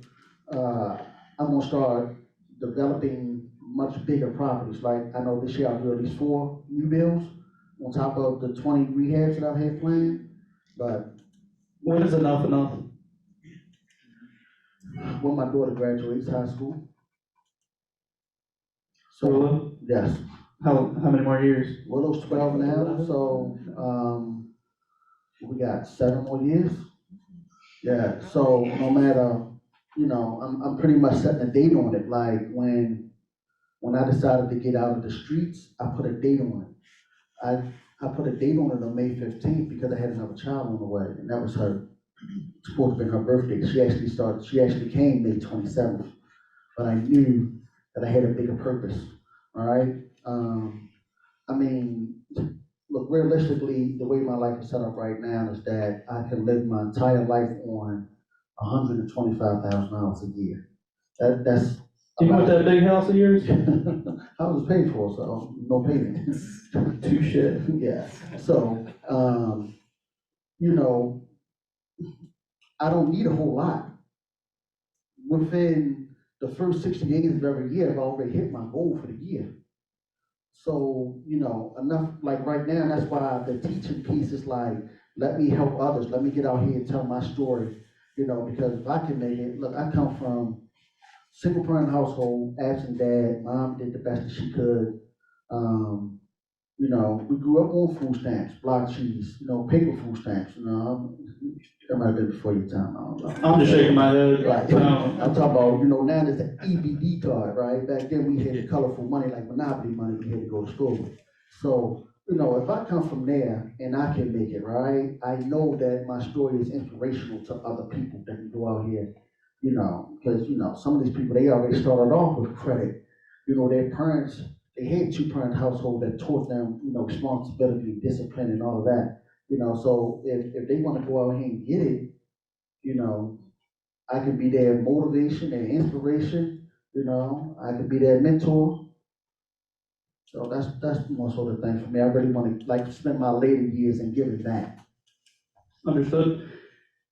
I'm gonna start developing much bigger properties. Like I know this year I'll do at least 4 new builds on top of the 20 rehabs that I've had planned. But when is enough? When my daughter graduates high school. So yes. How many more years? Willow's 12 now, so we got 7 more years. Yeah, so no matter, I'm pretty much setting a date on it. Like when I decided to get out of the streets, I put a date on it. I put a date on it on May 15th because I had another child on the way, and that was supposed to be her birthday. She actually came May 27th, but I knew that I had a bigger purpose, all right? I mean, look, realistically, the way my life is set up right now is that I can live my entire life on $125,000 a year. That's Even with that big house of yours? house is paid for, so no payment. Touche. Yeah. So, you know, I don't need a whole lot. Within the first 60 days of every year, I've already hit my goal for the year. So, enough, like right now, that's why the teaching piece is like, let me help others, let me get out here and tell my story, because if I can make it, look, I come from single parent household, absent dad, mom did the best that she could. We grew up on food stamps, block cheese, paper food stamps, that might have been before your time, I don't know. I'm just shaking my head. Right. I'm talking about, now there's the EBD card, right? Back then we had colorful money like Monopoly money we had to go to school with. So, if I come from there and I can make it, right? I know that my story is inspirational to other people that can go out here, because, some of these people, they already started off with credit. Their parents, they had two-parent household that taught them, responsibility, discipline, and all of that. So if they want to go out here and get it, I could be their motivation, their inspiration, I could be their mentor. So that's more sort of thing for me. I really want to spend my later years and give it back. Understood.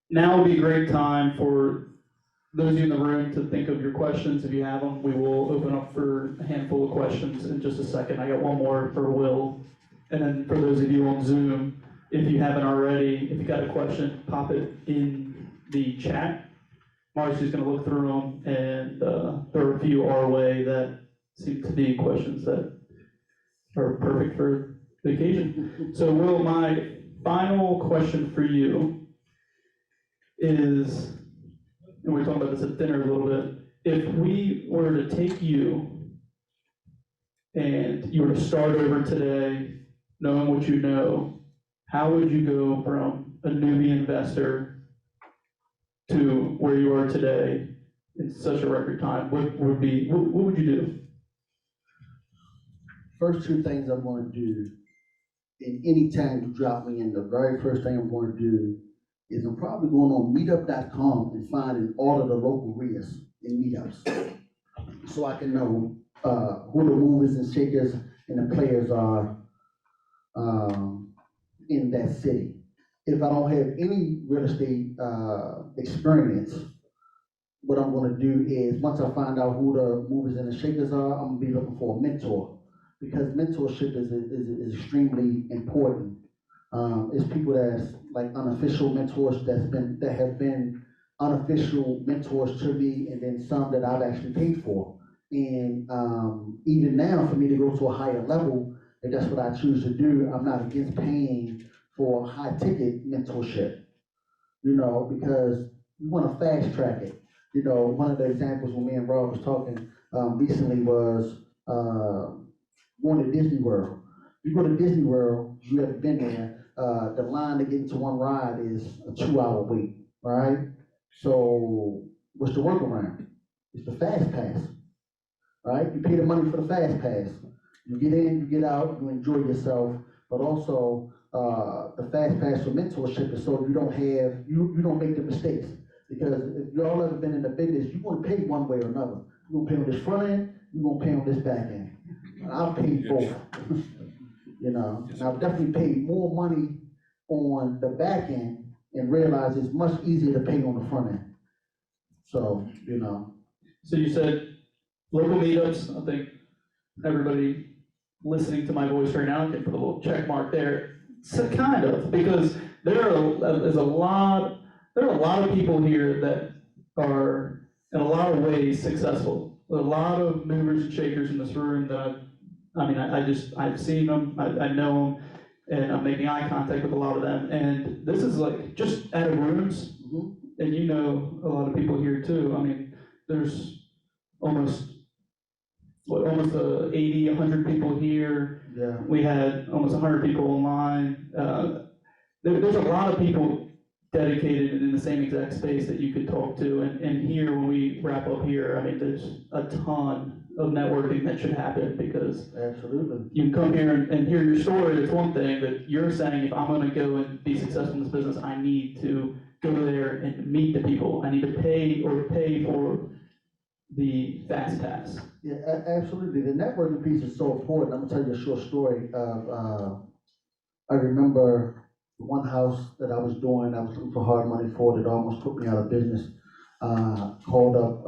Now would be a great time for those of you in the room to think of your questions if you have them. We will open up for a handful of questions in just a second. I got one more for Will. And then for those of you on Zoom, if you haven't already, if you got a question, pop it in the chat. Marcy's going to look through them, and there are a few our way that seem to be questions that are perfect for the occasion. So, Will, my final question for you is, and we talked about this at dinner a little bit, if we were to take you and you were to start over today, knowing what you know, how would you go from a newbie investor to where you are today in such a record time? What would you do? First two things I'm going to do, in any time you drop me in, the very first thing I'm going to do is I'm probably going on meetup.com and finding all of the local RIAs in meetups, so I can know who the movers and shakers and the players are in that city. If I don't have any real estate experience, what I'm going to do is, once I find out who the movers and the shakers are, I'm going to be looking for a mentor, because mentorship is extremely important. It's people that's like unofficial mentors that have been unofficial mentors to me, and then some that I've actually paid for. And even now, for me to go to a higher level, if that's what I choose to do, I'm not against paying for high ticket mentorship, because you want to fast track it. One of the examples when me and Rob was talking recently was going to Disney World. You go to Disney World, you haven't been there, the line to get into one ride is a 2-hour wait, right? So what's the workaround? It's the fast pass, right? You pay the money for the fast pass. You get in, you get out, you enjoy yourself, but also the fast pass for mentorship is so you don't make the mistakes. Because if you all ever been in the business, you're going to pay one way or another. You're going to pay on this front end, you're going to pay on this back end. And I've paid both. And I've definitely paid more money on the back end and realized it's much easier to pay on the front end. So, So you said local meetups. I think everybody listening to my voice right now can put a little check mark there. So kind of, because there are a lot of people here that are in a lot of ways successful. A lot of movers and shakers in this room that I've seen them, I know them, and I'm making eye contact with a lot of them. And this is like just out of rooms, and a lot of people here too. I mean, there's almost 80, 100 people here. Yeah. We had almost 100 people online. There's a lot of people dedicated and in the same exact space that you could talk to. And here, when we wrap up here, I mean, there's a ton of networking that should happen because Absolutely. you can come here and hear your story. It's one thing, but you're saying if I'm going to go and be successful in this business, I need to go there and meet the people. I need to pay for the fast pass. Yeah, absolutely. The networking piece is so important. I'm gonna tell you a short story of, I remember one house that I was doing, I was looking for hard money for, that almost put me out of business. Called up,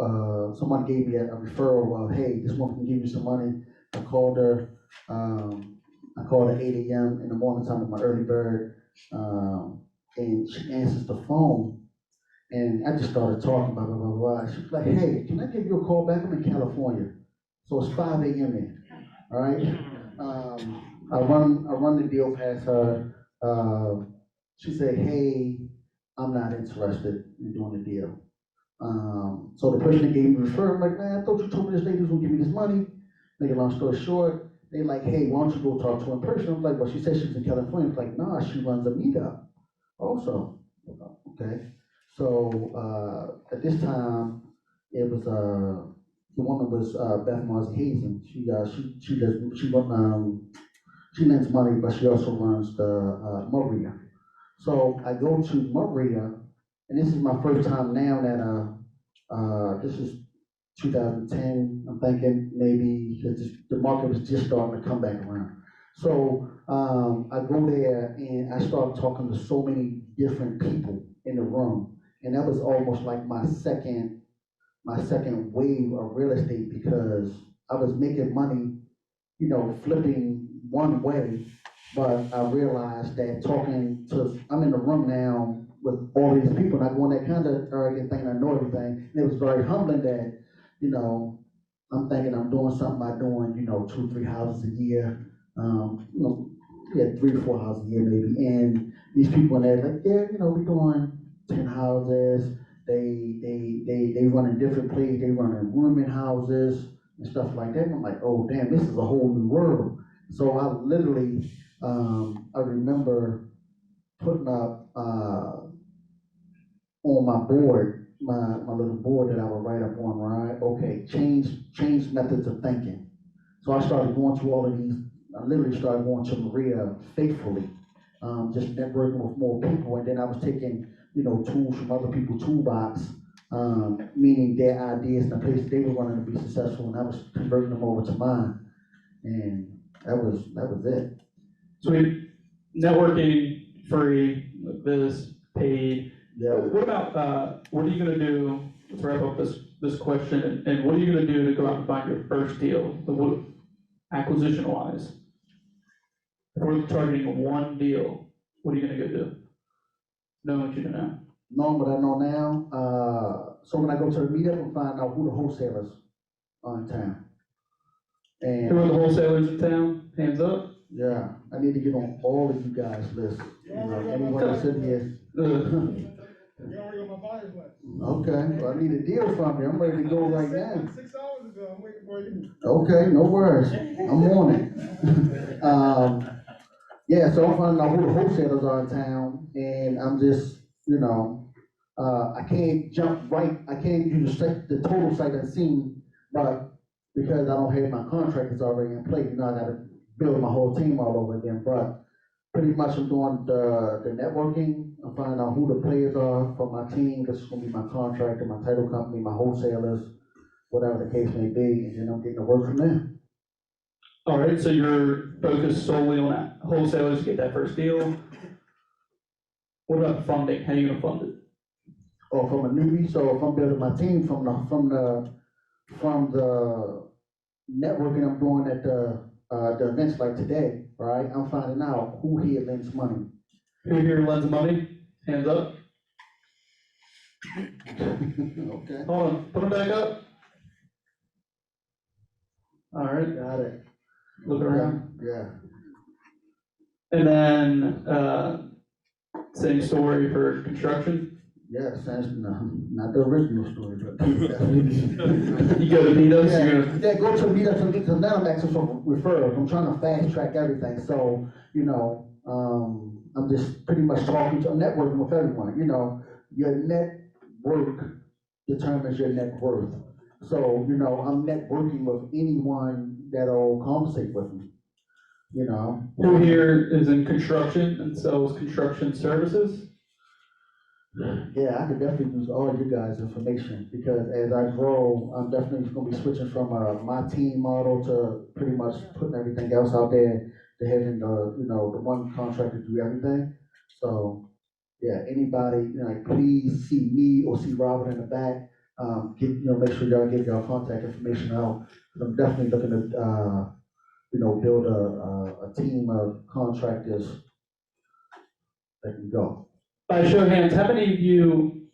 someone gave me a referral of, hey, this one can give you some money. I called her at 8 a.m. in the morning time with my early bird, and she answers the phone. And I just started talking, blah, blah, blah, blah. She was like, hey, can I give you a call back? I'm in California. So it's 5 a.m. in, all right? I run the deal past her. She said, hey, I'm not interested in doing the deal. So the person that gave me the referral, I'm like, man, I thought you told me this lady was gonna give me this money. Make a long story short, they like, hey, why don't you go talk to her in person? I'm like, well, she said she's in California. I'm like, nah, she runs a meetup also. Okay. So at this time, it was the woman was Beth Marzi Hazen. She lends money, but she also runs the Maria. So I go to Maria, and this is my first time now that this is 2010. I'm thinking maybe the market was just starting to come back around. So I go there and I start talking to so many different people in the room. And that was almost like my second wave of real estate, because I was making money, flipping one way, but I realized that I'm in the room now with all these people, and I go in that kind of arrogant thing, I know everything, and it was very humbling that, I'm thinking I'm doing something by doing, 2, 3 houses a year, 3 to 4 houses a year maybe, and these people in there like, yeah, we're doing 10 houses, they run in different places, they run in rooming houses and stuff like that. And I'm like, oh damn, this is a whole new world. So I literally, I remember putting up on my board, my little board that I would write up on, right? Okay, change methods of thinking. So I started going through all of these. I literally started going to Maria faithfully, just networking with more people, and then I was taking, tools from other people's toolbox, meaning their ideas and the places they were wanting to be successful, and I was converting them over to mine, and that was it. So networking free, this paid. Yeah. What about what are you going to do? Let's wrap up this question. And what are you going to do to go out and find your first deal? Acquisition wise, if we're targeting one deal, what are you going to go do? Knowing what you know. Knowing what I know now, so when I go to the meetup and find out who the wholesalers are in town. And who are the wholesalers in town? Hands up. Yeah, I need to get on all of you guys' lists. Anyone that's in here. You're already on my buyer's list. Okay, well, I need a deal from you. I'm ready to go right now. 6 hours ago, I'm waiting for you. Okay, no worries. I'm on it. Yeah, so I'm finding out who the wholesalers are in town, and I'm just, I can't jump right. I can't do the total site unseen, but because I don't have my contractors already in place, I got to build my whole team all over again. But pretty much I'm doing the networking. I'm finding out who the players are for my team. This is going to be my contractor, my title company, my wholesalers, whatever the case may be, and then I'm getting to work from there. All right, so you're focused solely on wholesalers to get that first deal. What about funding? How are you going to fund it? Or from a newbie, so if I'm building my team from the networking I'm doing at the events like today, right? I'm finding out who here lends money. Who here lends money? Hands up. Okay. Hold on, put them back up. All right, Got it. look around. Yeah. And then, same story for construction. Yes, that's not the original story, but. You go to meetups, Yeah, go to meetups, because now I'm asking for referrals. I'm trying to fast track everything. So, I'm just pretty much talking to, I'm networking with everyone, you know. Your network determines your net worth. So, you know, I'm networking with anyone that'll conversate with me, you know. Who here is in construction and sells construction services? Yeah, I could definitely use all you guys' information because as I grow, I'm definitely going to be switching from my team model to pretty much putting everything else out there to having the, you know, the one contractor do everything. So, yeah, anybody, you know, like, please see me or see Robert in the back. Make sure y'all get y'all contact information out. 'Cause I'm definitely looking to, build a team of contractors that can go. By show of hands, how many of you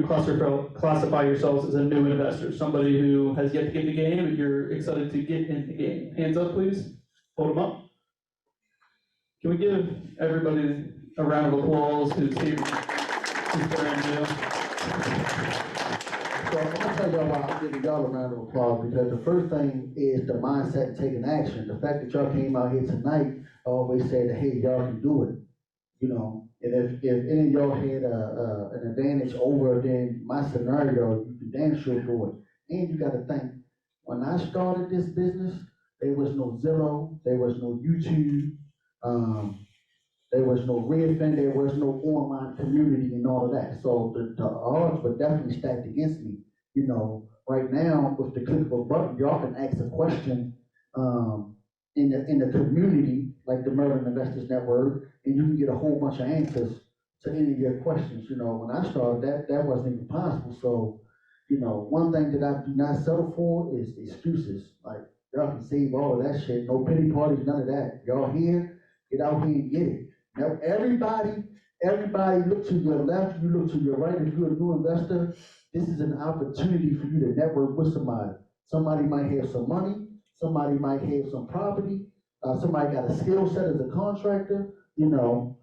classify yourselves as a new investor? Somebody who has yet to get in the game and you're excited to get in the game? Hands up, please. Hold them up. Can we give everybody a round of applause who's here, who's brand new? So I'm gonna tell y'all why I'm giving y'all a round of applause, because the first thing is the mindset and taking action. The fact that y'all came out here tonight, I always say that, hey, y'all can do it. You know, and if any of y'all had an advantage over then my scenario, you can damn sure do it. And you gotta think, when I started this business, there was no Zillow, there was no YouTube, there was no Redfin, there was no online community and all of that. So the odds were definitely stacked against me. You know, right now, with the click of a button, y'all can ask a question in the community, like the Maryland Investors Network, and you can get a whole bunch of answers to any of your questions. You know, when I started, that wasn't even possible. So, you know, one thing that I do not settle for is excuses. Like, y'all can save all of that shit. No pity parties, none of that. Y'all here, get out here and get it. Now, everybody look to your left, you look to your right. If you're a new investor, this is an opportunity for you to network with somebody. Somebody might have some money, somebody might have some property, somebody got a skill set as a contractor, you know.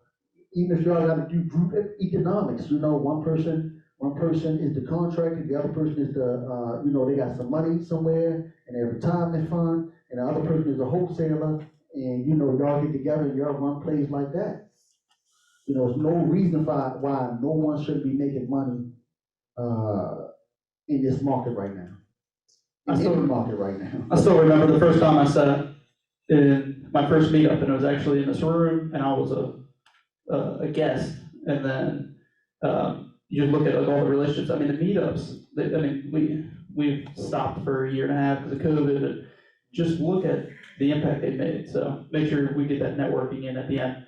Even if y'all gotta do group economics, you know, one person is the contractor, the other person is they got some money somewhere in their retirement fund, and the other person is a wholesaler, and, you know, y'all get together and y'all run plays like that. You know, there's no reason why no one should be making money in this market right now. I still remember the first time I sat in my first meetup, and it was actually in this room, and I was a guest. And then you look at like all the relationships. I mean, the meetups. We've stopped for a year and a half because of COVID. And just look at the impact they made. So make sure we get that networking in at the end.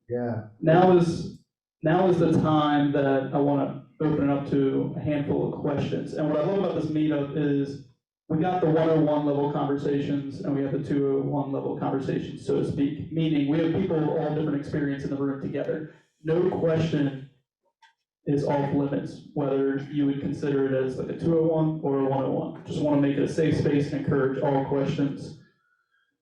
Yeah. Now is the time that I want to open it up to a handful of questions. And what I love about this meetup is we got the 101 level conversations and we have the 201 level conversations, so to speak. Meaning we have people of all different experience in the room together. No question is off limits, whether you would consider it as like a 201 or a 101. Just want to make it a safe space and encourage all questions.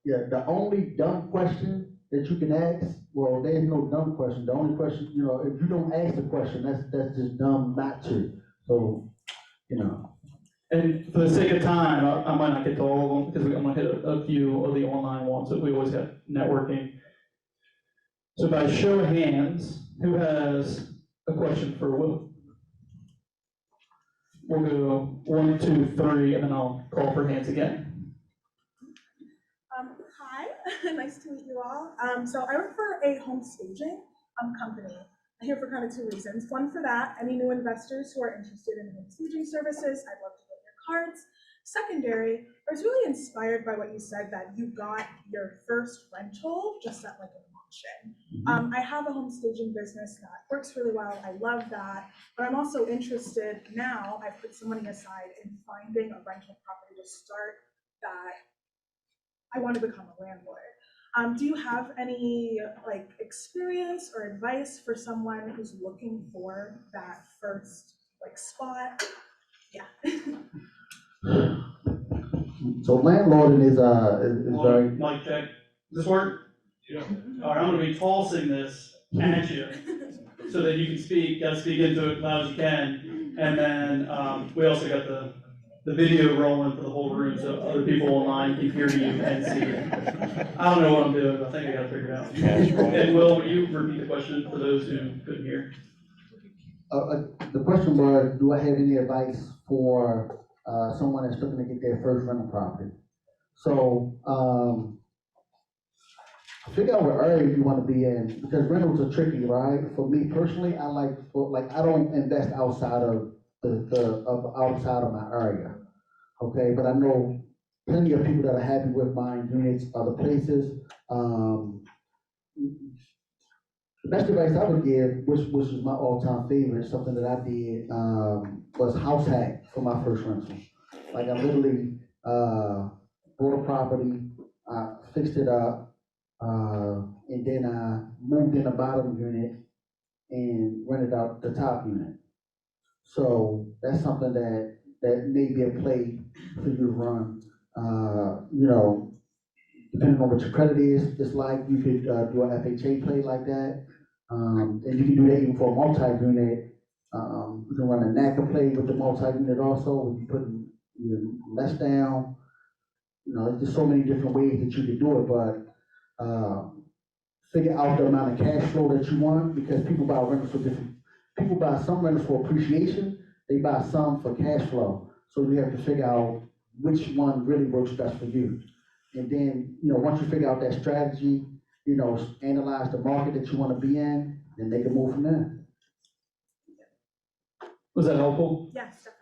Yeah, the only dumb question that you can ask, well, there's no dumb question. The only question, you know, if you don't ask the question, that's just dumb not to. So, you know. And for the sake of time, I might not get to all of them because I'm going to hit a few of the online ones that we always have networking. So by show of hands, who has a question for Will? We'll go 1, 2, 3, and then I'll call for hands again. Hi, nice to meet you all. So I work for a home staging company. I'm here for kind of two reasons. One, for that, any new investors who are interested in home staging services, I'd love to get your cards. Secondary, I was really inspired by what you said, that you got your first rental just at like an auction. I have a home staging business that works really well. I love that. But I'm also interested now, I've put some money aside in finding a rental property to start that I want to become a landlord. Do you have any like experience or advice for someone who's looking for that first like spot? Yeah. So landlording is very. Mic check. Does this work? Yeah. All right, I'm going to be tossing this at you so that you can speak. Got to speak into it as loud as you can. And then we also got the the video rolling for the whole room so other people online can hear you and see you. I don't know what I'm doing, but I think I got it figured out. That's right. And will you repeat the question for those who couldn't hear? The question was, do I have any advice for, someone that's looking to get their first rental property? So, figure out what area you wanna be in, because rentals are tricky, right? For me personally, I don't invest outside of outside of my area, okay? But I know plenty of people that are happy with buying units other places. The best advice I would give, which is my all-time favorite, something that I did, was house hack for my first rental. Like I literally, bought a property, fixed it up, and then I moved in the bottom unit and rented out the top unit. So that's something that may be a play for you to run. You know, depending on what your credit is, it's like you could do an FHA play like that. And you can do that even for a multi-unit. You can run a NACA play with the multi-unit also, where you put less down. You know, there's so many different ways that you can do it, but figure out the amount of cash flow that you want, because people buy rentals for different. People buy some rentals for appreciation, they buy some for cash flow. So you have to figure out which one really works best for you. And then, you know, once you figure out that strategy, you know, analyze the market that you want to be in, and make a move from there. Was that helpful? Yes, definitely.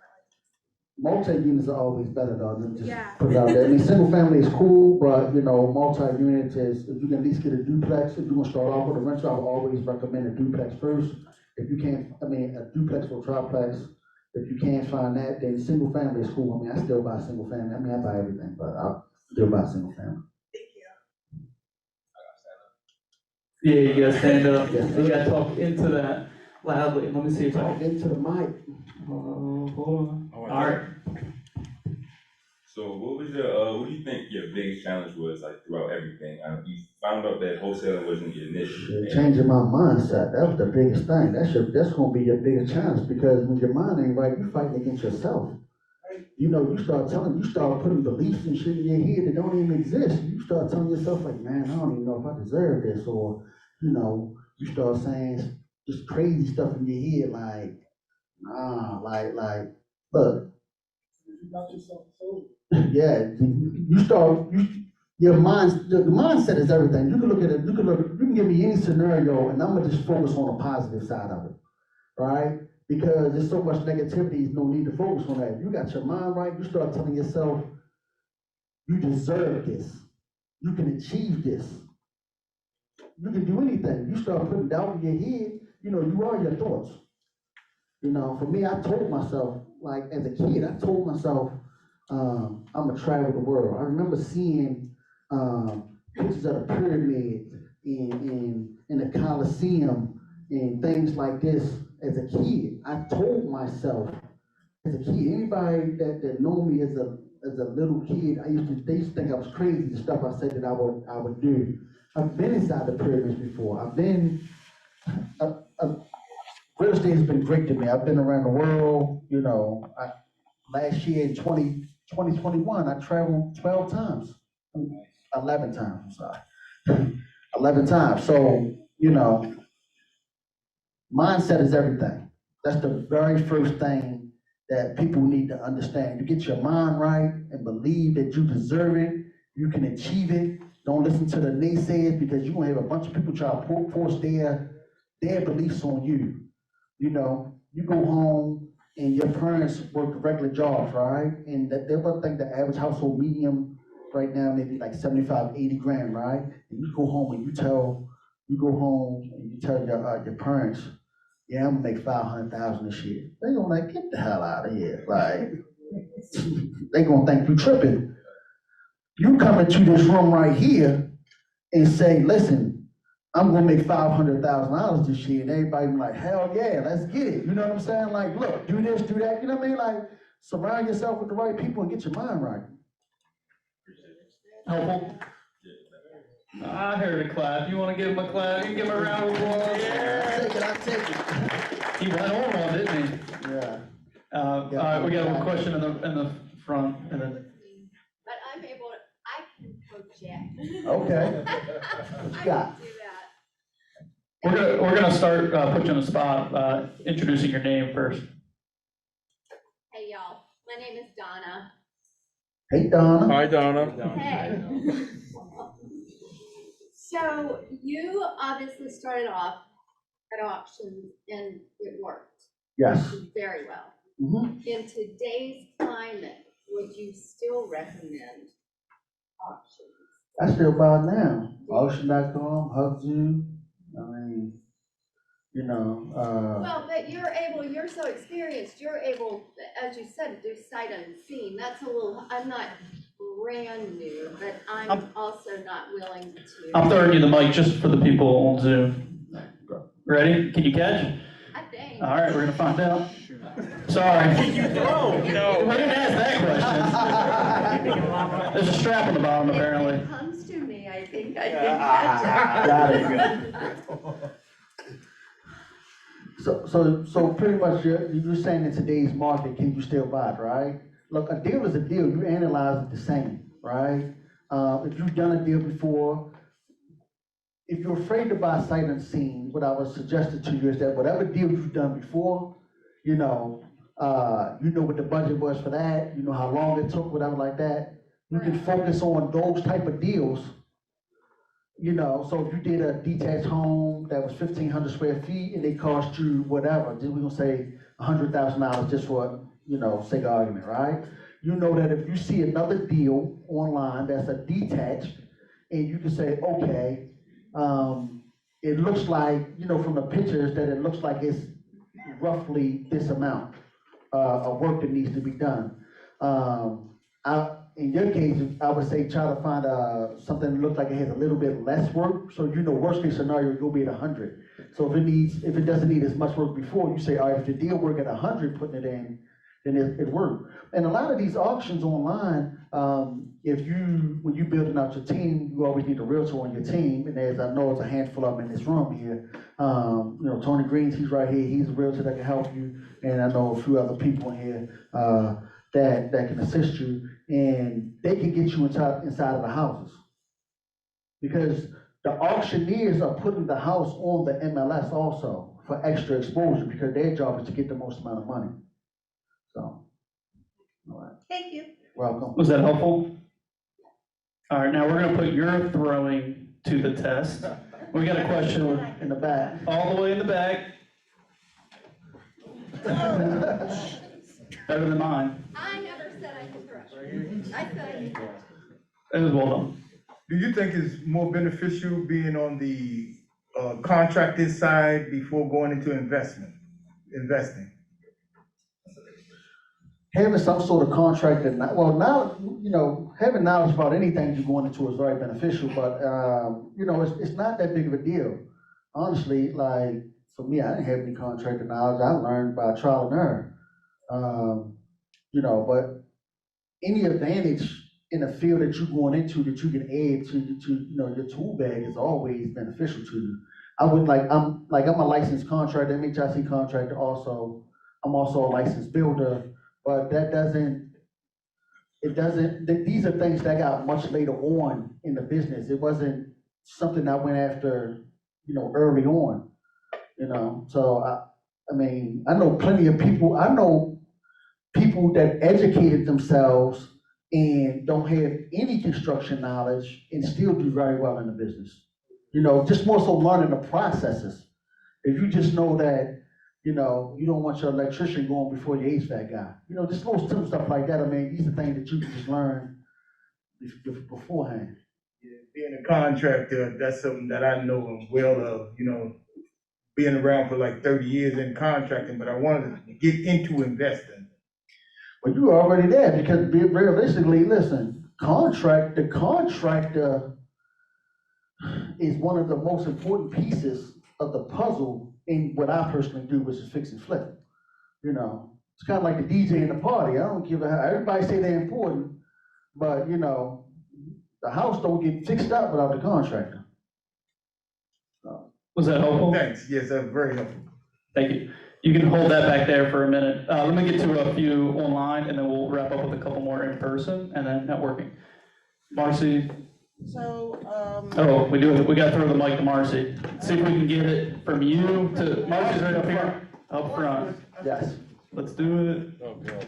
Multi-units are always better though than just Yeah. put it out there. I mean, single family is cool, but you know, multi-units is, if you can at least get a duplex, if you're gonna start off with a rental, I would always recommend a duplex first. If you can't, I mean, a duplex or triplex, if you can't find that, then single family is cool. I mean, I still buy single family. I mean, I buy everything, but I still buy single family. Thank you. Yeah, you gotta stand up. Yes. You gotta talk into that loudly. Let me see if I Talk can. into the mic. Hold on. Oh, All right. So what do you think your biggest challenge was, like, throughout everything? You found out that wholesaling wasn't your niche. Changing my mindset, that was the biggest thing. That's gonna be your biggest challenge, because when your mind ain't right, you're fighting against yourself. You know, you start putting beliefs and shit in your head that don't even exist. You start telling yourself like, man, I don't even know if I deserve this, or, you know, you start saying just crazy stuff in your head like, nah, like, look, You got yourself sold. yeah, your mind, the mindset is everything. You can look at it, you can give me any scenario and I'm gonna just focus on the positive side of it, right? Because there's so much negativity, there's no need to focus on that. If you got your mind right, you start telling yourself, you deserve this. You can achieve this. You can do anything. You start putting doubt in your head, you know, you are your thoughts. You know, for me, I told myself, like as a kid, I told myself, I'm gonna travel the world. I remember seeing pictures of the pyramids in the Colosseum and things like this as a kid. I told myself as a kid, anybody that know me as a little kid, they used to think I was crazy, the stuff I said that I would do. I've been inside the pyramids before. Real estate has been great to me. I've been around the world, you know. Last year in 2021, I traveled 12 times. 11 times, I'm sorry. 11 times. So, you know, mindset is everything. That's the very first thing that people need to understand. You get your mind right and believe that you deserve it, you can achieve it. Don't listen to the naysayers, because you're gonna have a bunch of people try to force their beliefs on you. You know, you go home and your parents work regular jobs, right? And they would think the average household medium right now maybe like 75, 80 grand, right? And you go home and you tell your parents, yeah, I'm gonna make 500,000 this year. They gonna like, get the hell out of here. Like, they gonna think you tripping. You come into this room right here and say, listen, I'm gonna make $500,000 this year, and everybody be like, hell yeah, let's get it. You know what I'm saying? Like, look, do this, do that. You know what I mean? Like, surround yourself with the right people and get your mind right. Helpful? I heard a clap. You want to give him a clap? You can give him a round of applause. I take it. He went on, didn't he? Yeah. All right, we got a question in the front, and then, But I'm able, I can project. Okay. I What you can got? do that. we're gonna start, put you on the spot, introducing your name first. Hey, y'all, my name is Donna. Hey, Donna. Hi, Donna. Hey. So you obviously started off at auctions and it worked Yes. very well. Mm-hmm. In today's climate, would you still recommend auctions? I still buy it now. Auction.com, Hubzu. I mean, you know, Well, but you're so experienced, you're able, as you said, to do sight unseen. That's a little, I'm not brand new, but I'm also not willing to. I'm throwing you the mic just for the people on Zoom. Ready? Can you catch? I think. All right, we're gonna find out. Sorry. Can you throw? We No. didn't ask that question. There's a strap on the bottom, If apparently. it comes to me, I think I can catch got it. it. So pretty much you're saying in today's market, can you still buy it, right? Look, a deal is a deal. You analyze it the same, right? If you've done a deal before, if you're afraid to buy sight unseen, what I would suggest to you is that whatever deal you've done before, you know what the budget was for that, you know how long it took, whatever like that. You can focus on those type of deals. You know, so if you did a detached home that was 1,500 square feet and it cost you whatever, we're gonna say $100,000 just for, sake of argument, right? You know that if you see another deal online that's a detached, and you can say, okay, it looks like, from the pictures that it looks like it's roughly this amount of work that needs to be done. In your case, I would say try to find something that looks like it has a little bit less work. So worst case scenario, you'll be at 100. So if it doesn't need as much work before, you say, all right, if the deal work at 100, putting it in, then it worked. And a lot of these auctions online, when you building out your team, you always need a realtor on your team. And as I know, it's a handful of them in this room here. Tony Greens, he's right here. He's a realtor that can help you. And I know a few other people in here that can assist you, and they can get you inside of the houses. Because the auctioneers are putting the house on the MLS also for extra exposure, because their job is to get the most amount of money. So, all right. Thank you. Welcome. Was that helpful? All right, now we're gonna put your throwing to the test. We got a question In the back. all the way in the back. Better than mine. I never said I could throw. I said, It was well done. Do you think it's more beneficial being on the contracted side before going into investing? Having some sort of contract, having knowledge about anything you're going into is very beneficial, but, it's not that big of a deal. Honestly, like, for me, I didn't have any contractor knowledge. I learned by trial and error. But any advantage in a field that you're going into that you can add to your tool bag is always beneficial to you. I'm a licensed contractor, MHIC contractor also. I'm also a licensed builder, but these are things that I got much later on in the business. It wasn't something I went after, early on, So I know plenty of people. I know people that educated themselves and don't have any construction knowledge and still do very well in the business. Just more so learning the processes. If you just know that, you don't want your electrician going before your HVAC guy. Just little simple stuff like that. These are things that you can just learn beforehand. Yeah, being a contractor, that's something that I know well of, being around for like 30 years in contracting, but I wanted to get into investing. Well, you were already there, because realistically, listen, the contractor is one of the most important pieces of the puzzle in what I personally do, which is fix and flip. It's kind of like the DJ in the party. I don't give a hell. Everybody say they're important, but the house don't get fixed up without the contractor. Was that helpful? Thanks, yes, that's very helpful. Thank you. You can hold that back there for a minute. Let me get to a few online, and then we'll wrap up with a couple more in person, and then networking. Marcy, So, oh, we gotta throw the mic to Marcy. See if we can get it from you to, Marcy's right up here, up front. Yes. Let's do it. Oh, God.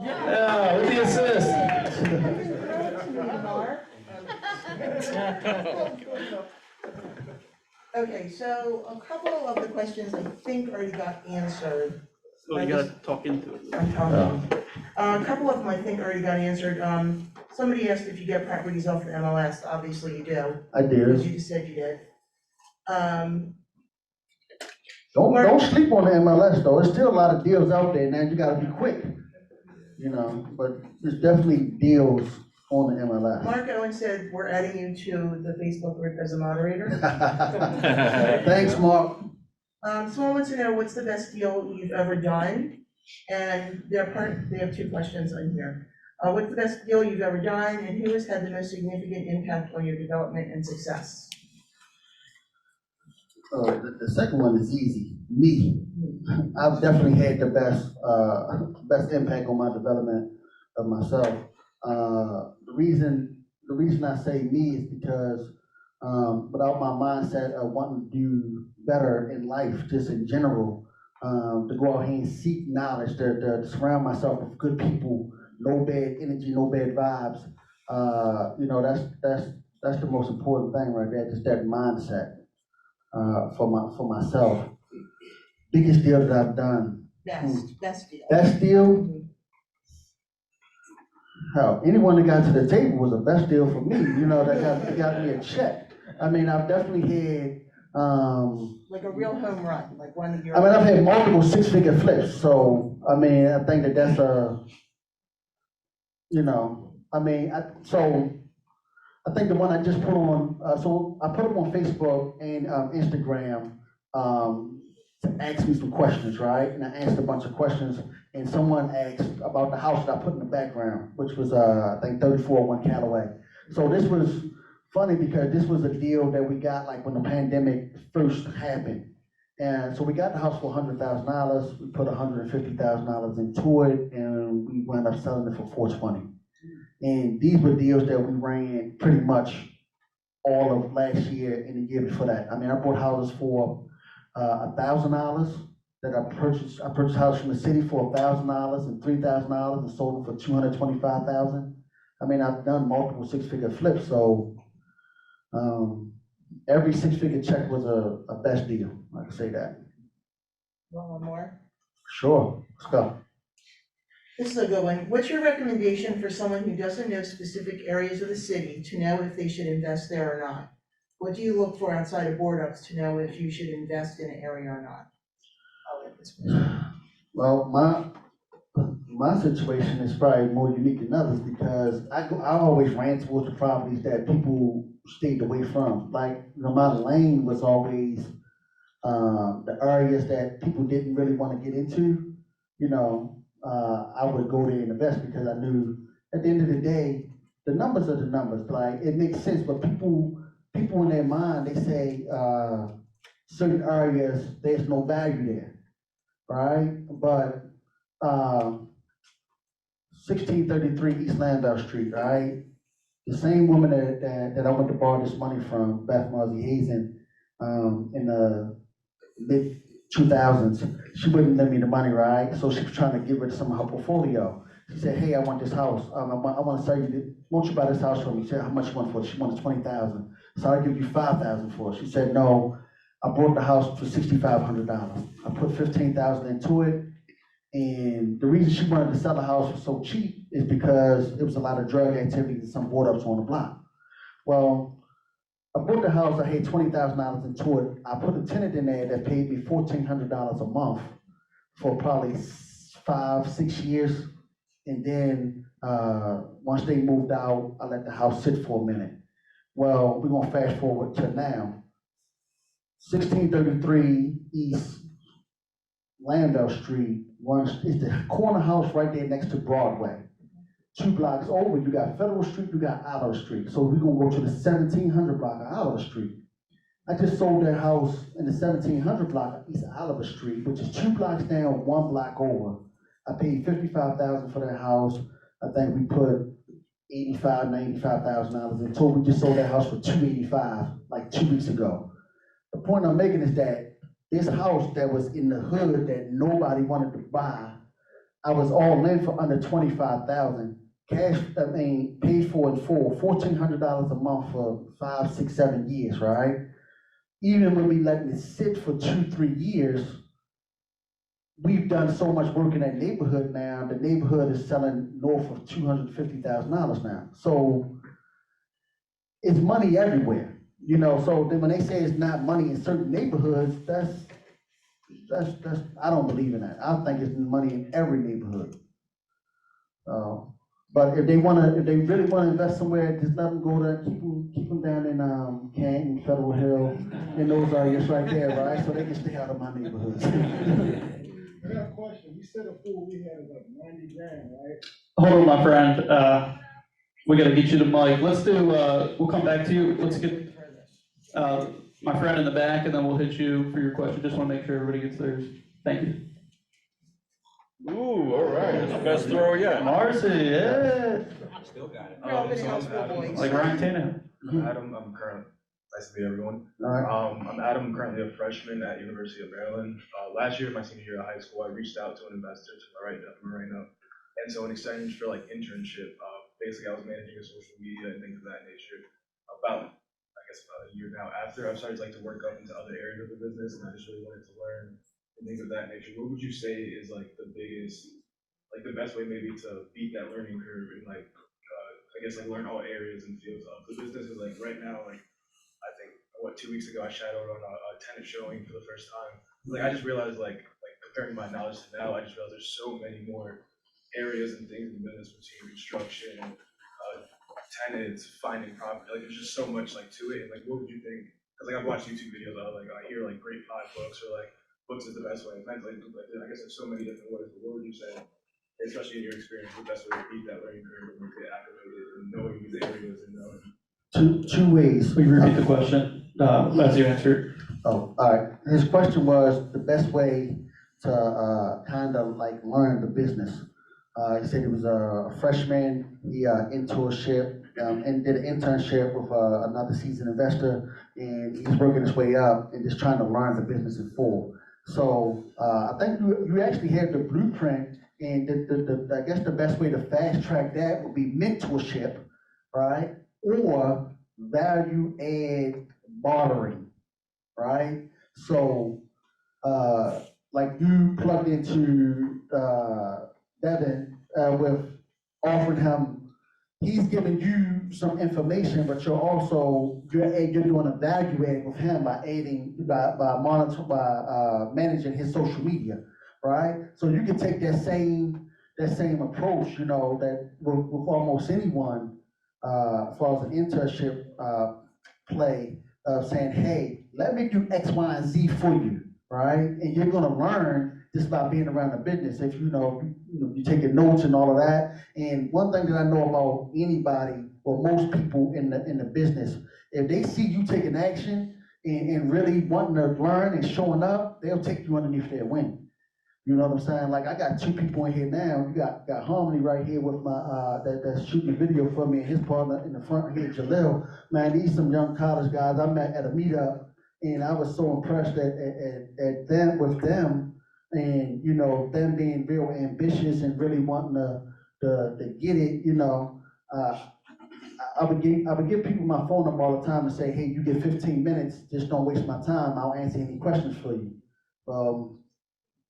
Yeah, with the assist. Okay, so a couple of the questions I think already got answered. So you gotta talk into it. I'm talking. A couple of them I think already got answered. Somebody asked if you get properties off the MLS. Obviously you do, I because do. you just said you did. Don't sleep on the MLS though. There's still a lot of deals out there, man. You gotta be quick. You know, but there's definitely deals on the MLS. Mark Owen said we're adding you to the Facebook group as a moderator. Thanks, Mark. Someone wants to know what's the best deal you've ever done? And they have two questions on here. What's the best deal you've ever done, and who has had the most significant impact on your development and success? The second one is easy. Me. I've definitely had the best impact on my development of myself. The reason I say me is because without my mindset of wanting to do better in life, just in general, to go out here and seek knowledge, to surround myself with good people, no bad energy, no bad vibes. You know, that's the most important thing right there, just that mindset for myself. Biggest deal that I've done. Best deal. Best deal? Hell, anyone that got to the table was the best deal for me. You know, that got me a check. I mean, I've definitely had. Like a real home run, like one of your. I mean, I've had multiple six-figure flips. So, I mean, I think that's you know, I mean, I think the one I just put on. So I put them on Facebook and Instagram to ask me some questions, right? And I asked a bunch of questions, and someone asked about the house that I put in the background, which was I think 3401 Callaway. So this was funny because this was a deal that we got like when the pandemic first happened. And so we got the house for $100,000. We put $150,000 into it, and we wound up selling it for $420,000. And these were deals that we ran pretty much all of last year and the year before that. I mean, I bought houses for $1,000 that I purchased houses from the city for $1,000 and $3,000 and sold them for $225,000. I mean, I've done multiple six-figure flips, so every six-figure check was a best deal. I can say that. One more. Sure, let's go. This is a good one. What's your recommendation for someone who doesn't know specific areas of the city to know if they should invest there or not? What do you look for outside of board ups to know if you should invest in an area or not? I'll let this person. Well, my situation is probably more unique than others because I always ran towards the properties that people stayed away from. Like, you know, my lane was always the areas that people didn't really want to get into. You know, I would go there and invest because I knew at the end of the day, the numbers are the numbers. Like, it makes sense, but people in their mind, they say certain areas, there's no value there, right? But 1633 East Landau Street, right? The same woman that I went to borrow this money from, Beth Marley Hazen, in the mid-2000s, she wouldn't lend me the money, right? So she was trying to get rid of some of her portfolio. She said, hey, I want this house. I want to sell you this. Won't you buy this house from me? She said, how much you want for it? She wanted $20,000. So I'll give you $5,000 for it. She said, no, I bought the house for $6,500. I put $15,000 into it. And the reason she wanted to sell the house for so cheap is because there was a lot of drug activity and some board ups on the block. Well, I bought the house, I had $20,000 into it. I put a tenant in there that paid me $1,400 a month for probably 5-6 years. And then once they moved out, I let the house sit for a minute. Well, we're gonna fast forward to now. 1633 East Landau Street is the corner house right there next to Broadway. 2 blocks over, you got Federal Street, you got Otto Street. So we're gonna go to the 1700 block of Otto Street. I just sold that house in the 1700 block of East Oliver Street, which is 2 blocks down, 1 block over. I paid $55,000 for that house. I think we put $95,000 in total. We just sold that house for $285,000 like 2 weeks ago. The point I'm making is that this house that was in the hood that nobody wanted to buy, I was all in for under $25,000. Cash, paid for in full, $1,400 a month for 5, 6, 7 years, right? Even when we let it sit for 2, 3 years, we've done so much work in that neighborhood now. The neighborhood is selling north of $250,000 now. So it's money everywhere, you know. So then when they say it's not money in certain neighborhoods, that's I don't believe in that. I think it's money in every neighborhood. But if they really wanna invest somewhere, just let them go there, keep them down in Canton, Federal Hill, and those areas right there, right? So they can stay out of my neighborhoods. I got a question. You said a pool we had about 90 grand, right? Hold on, my friend, we gotta get you the mic. Let's do, we'll come back to you. Let's get, my friend in the back, and then we'll hit you for your question. Just wanna make sure everybody gets theirs. Thank you. Ooh, all right, best throw yet. Marcy, yeah. Still got it. Probably high school boys. Like Ryan Tannehill. I'm Adam. I'm currently, nice to meet everyone. I'm Adam. I'm currently a freshman at University of Maryland. Last year, my senior year of high school, I reached out to an investor to my right, Moreno. And so in exchange for like internship, basically I was managing his social media and things of that nature. About a year now after, I've started to work up into other areas of the business, and I just really wanted to learn and things of that nature. What would you say is like the biggest, like the best way maybe to beat that learning curve and learn all areas and fields of the business? Is like right now, like I think 2 weeks ago I shadowed on a tenant showing for the first time. Like I just realized like comparing my knowledge to now, I just realized there's so many more areas and things in the business between construction, tenants, finding property. Like there's just so much to it. And like what would you think? Because I've watched YouTube videos of I hear grapevine books or books is the best way. Mentally, I guess there's so many different ways. But what would you say, especially in your experience, the best way to beat that learning curve and get acclimated and knowing these areas and knowing? Two ways. Will you repeat the question as you answered? Oh, all right. His question was the best way to kind of learn the business. He said he was a freshman. He internship and did an internship with another seasoned investor, and he's working his way up and just trying to learn the business in full. So I think you actually have the blueprint, and I guess the best way to fast track that would be mentorship, right? Or value add bartering, right? So you plugged into Devin with offering him. He's giving you some information, but you're doing a value add with him by managing his social media, right? So you can take that same approach, that with almost anyone, as far as an internship play of saying, hey, let me do X, Y, and Z for you, right? And you're gonna learn just by being around the business. If you taking notes and all of that. And one thing that I know about anybody or most people in the business, if they see you taking action and really wanting to learn and showing up, they'll take you underneath their wing. You know what I'm saying? I got 2 people in here now. You got Harmony right here with my that's shooting a video for me, and his partner in the front here, Jalil. Man, these some young college guys I met at a meetup, and I was so impressed at them with them. And them being real ambitious and really wanting to get it, I would give people my phone number all the time and say, hey, you get 15 minutes, just don't waste my time. I'll answer any questions for you.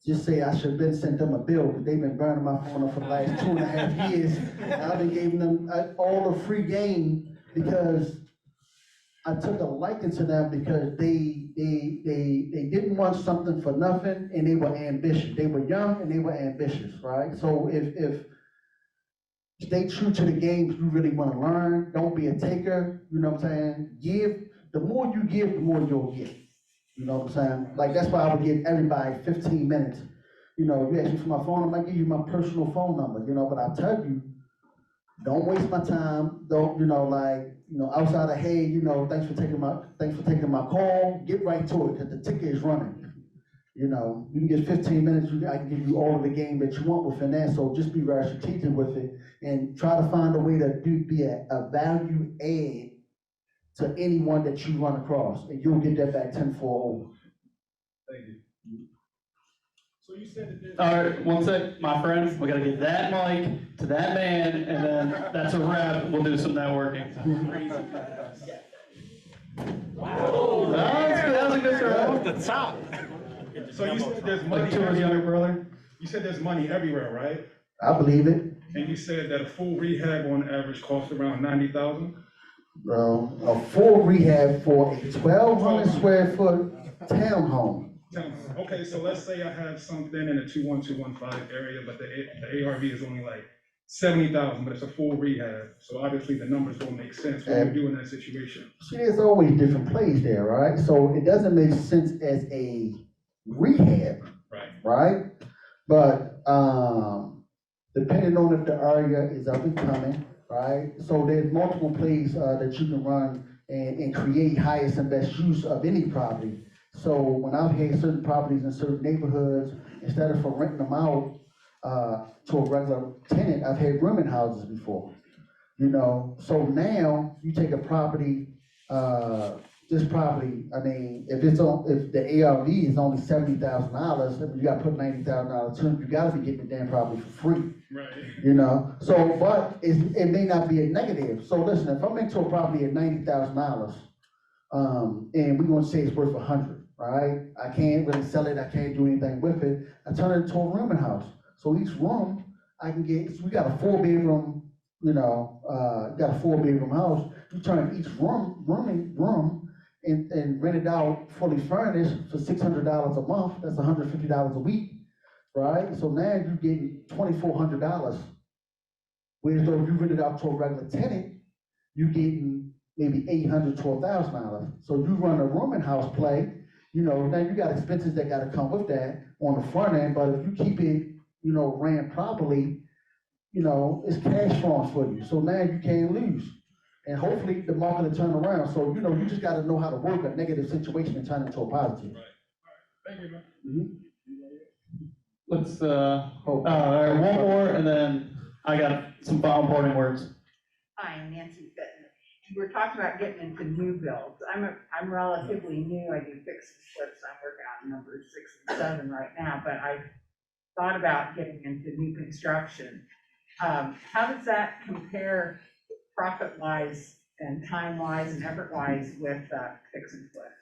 Just say I should have been sent them a bill, because they've been burning my phone up for the last 2.5 years. I've been giving them all the free game because I took a liking to them, because they didn't want something for nothing, and they were ambitious. They were young and they were ambitious, right? So if stay true to the games you really want to learn. Don't be a taker. You know what I'm saying? Give. The more you give, the more you'll get. You know what I'm saying? That's why I would give everybody 15 minutes. You ask me for my phone, I might give you my personal phone number. But I'll tell you, Don't waste my time. Don't, outside of, hey, thanks for taking my call. Get right to it, because the ticket is running. You can get 15 minutes, I can give you all of the game that you want within that, so just be very strategic with it and try to find a way to be a value add to anyone that you run across, and you'll get that back tenfold. Thank you. So you said that there's. All right, one sec, my friend, we gotta get that mic to that man, and then that's a wrap, we'll do some networking. Wow. That was a good throw. The top. So you said there's money. Like Tour's younger brother. You said there's money everywhere, right? I believe it. And you said that a full rehab on average costs around 90,000? Bro, a full rehab for a 1,200 square foot townhome. Okay, so let's say I have something in a 21215 area, but the ARV is only like 70,000, but it's a full rehab. So obviously the numbers don't make sense when you do in that situation. See, there's always different plays there, right? So it doesn't make sense as a rehab, right? But depending on if the area is up and coming, right? So there's multiple plays that you can run and create highest and best use of any property. So when I've had certain properties in certain neighborhoods, instead of for renting them out to a regular tenant, I've had rooming houses before. So now you take a property, this property, I mean, if the ARV is only $70,000, you gotta put $90,000 to it, you gotta be getting the damn property for free. Right. So, but it may not be a negative. So listen, if I'm into a property at $90,000, and we're gonna say it's worth 100, right? I can't really sell it, I can't do anything with it, I turn it into a rooming house. So each room, we got a 4-bedroom, got a 4-bedroom house, you turn each room and rent it out fully furnished for $600 a month, that's $150 a week, right? So now you're getting $2,400. Whereas though if you rent it out to a regular tenant, you're getting maybe $800 to $1,000. So you run a rooming house play, now you got expenses that gotta come with that on the front end, but if you keep it, ran properly, it's cash flowing for you. So now you can't lose. And hopefully the market will turn around. So, you just gotta know how to work a negative situation and turn it into a positive. Thank you, man. Mm-hmm. Let's, all right, one more, and then I got some final parting words. Hi, I'm Nancy Fitton. We're talking about getting into new builds. I'm relatively new. I do fix and flips. I'm working on numbers 6 and 7 right now, but I thought about getting into new construction. How does that compare profit-wise and time-wise and effort-wise with fix and flip?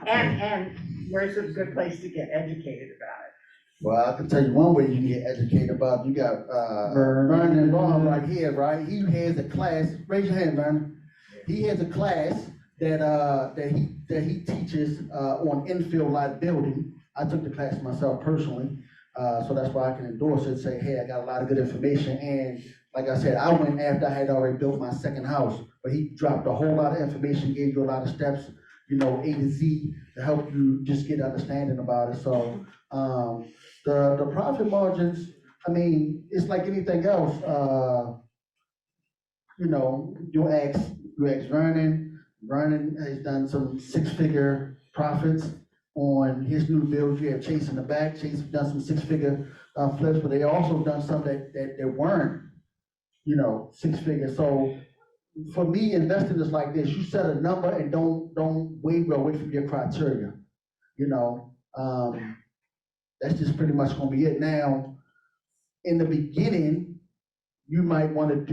And where's a good place to get educated about it? Well, I can tell you one way you can get educated about it. You got Vernon Baum right here, right? He has a class. Raise your hand, Vernon. He has a class that he teaches on infill lot building. I took the class myself personally, so that's why I can endorse it. Say, hey, I got a lot of good information. And like I said, I went after I had already built my second house, but he dropped a whole lot of information, gave you a lot of steps, A to Z, to help you just get understanding about it. So the profit margins, I mean, it's like anything else. You ask Vernon. Vernon has done some 6-figure profits on his new builds. You have Chase in the back. Chase has done some 6-figure flips, but they also done some that weren't, 6-figure. So for me, investing is like this. You set a number and don't waver away from your criteria. That's just pretty much gonna be it. Now, in the beginning, you might want to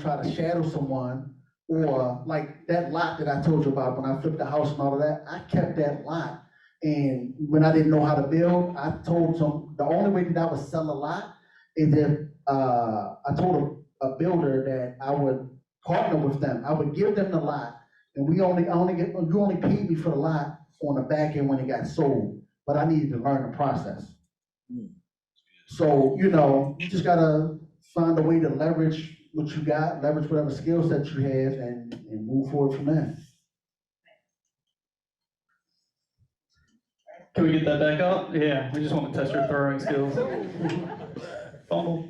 try to shadow someone, or like that lot that I told you about when I flipped the house and all of that. I kept that lot, and when I didn't know how to build, I told some. The only way that I would sell a lot is if I told a builder that I would partner with them. I would give them the lot, and you only paid me for the lot on the back end when it got sold, but I needed to learn the process. So, you just gotta find a way to leverage what you got, leverage whatever skill set you have, and move forward from there. Can we get that back up? Yeah, we just want to test your throwing skills. Fumble.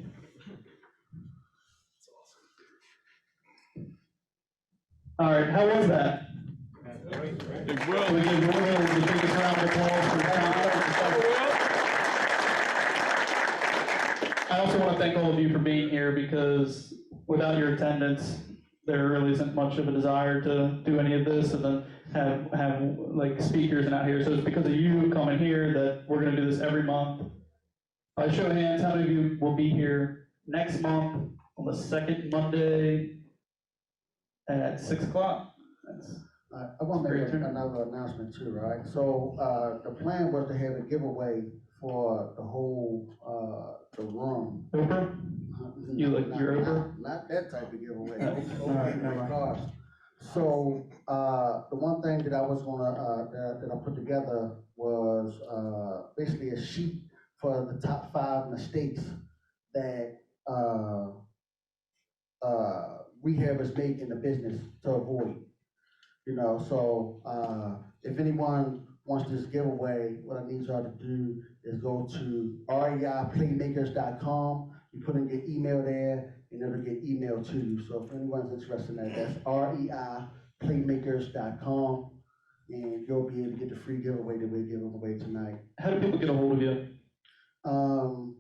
All right, how was that? Big We Will. give Will the biggest round of applause for time. I also want to thank all of you for being here, because without your attendance, there really isn't much of a desire to do any of this and then have like speakers and out here. So it's because of you coming here that we're going to do this every month. By show of hands, how many of you will be here next month on the second Monday at 6 o'clock? I want to Great make turn. another announcement too, right? So, the plan was to have a giveaway for the whole, the room. Oprah? You look- you're Oprah? Not that type of giveaway. All right, never mind. Cars. So, the one thing that I was gonna, that I put together was, basically a sheet for the top 5 mistakes that, rehabbers make in the business to avoid. You know, so, if anyone wants this giveaway, what I need y'all to do is go to reiplaymakers.com. You put in your email there, and it'll get emailed to you. So if anyone's interested in that, that's reiplaymakers.com, and you'll be able to get the free giveaway that we're giving away tonight. How do people get a hold of you? Well,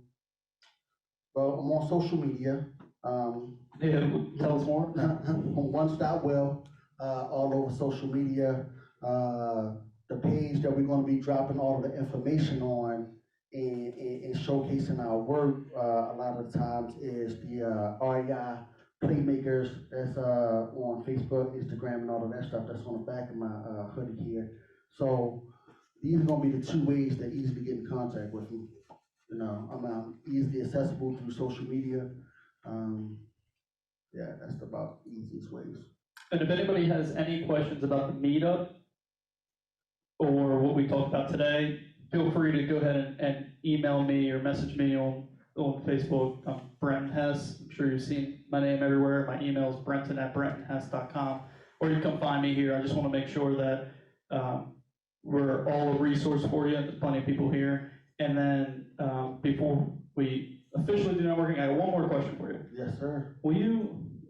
I'm on social media. Yeah, tell us more. On One-Stop-Well, all over social media. The page that we're gonna be dropping all of the information on and showcasing our work, a lot of the times is the REI Playmakers. That's on Facebook, Instagram, and all of that stuff. That's on the back of my hoodie here. So these are gonna be the 2 ways that easily get in contact with me. You know, I'm easily accessible through social media. Yeah, that's about the easiest ways. And if anybody has any questions about the meetup or what we talked about today, feel free to go ahead and email me or message me on Facebook. I'm Brentin Hess. I'm sure you've seen my name everywhere. My email is brentin@brentinhess.com. Or you can come find me here. I just want to make sure that we're all a resource for you. There's plenty of people here. And then before we officially do networking, I have one more question for you. Yes, sir.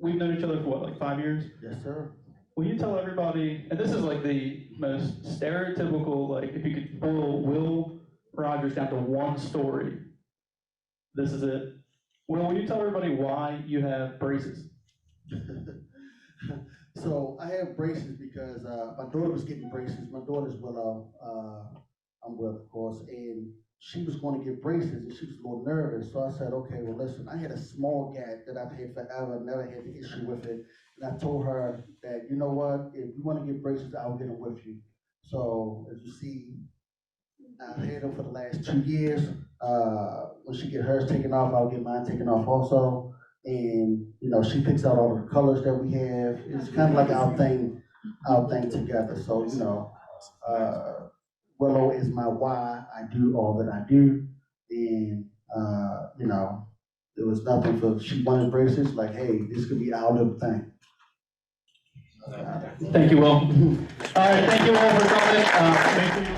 We've known each other for what, like 5 years? Yes, sir. Will you tell everybody, and this is like the most stereotypical, like if you could boil Will Rodgers down to one story, this is it. Will you tell everybody why you have braces? So I have braces because my daughter was getting braces. My daughter's Willow. I'm Will, of course, and she was going to get braces, and she was a little nervous. So I said, okay, well, listen, I had a small gap that I've had forever, never had an issue with it. And I told her that, you know what, if you want to get braces, I'll get them with you. So as you see, I've had them for the last 2 years. When she get hers taken off, I'll get mine taken off also. And, you know, she picks out all the colors that we have. It's kind of like our thing together. So, you know, Willow is my why I do all that I do. And, you know, there was nothing for, she wanted braces, like, hey, this could be our little thing. Thank you, Will. All right, thank you all for coming. Make sure you-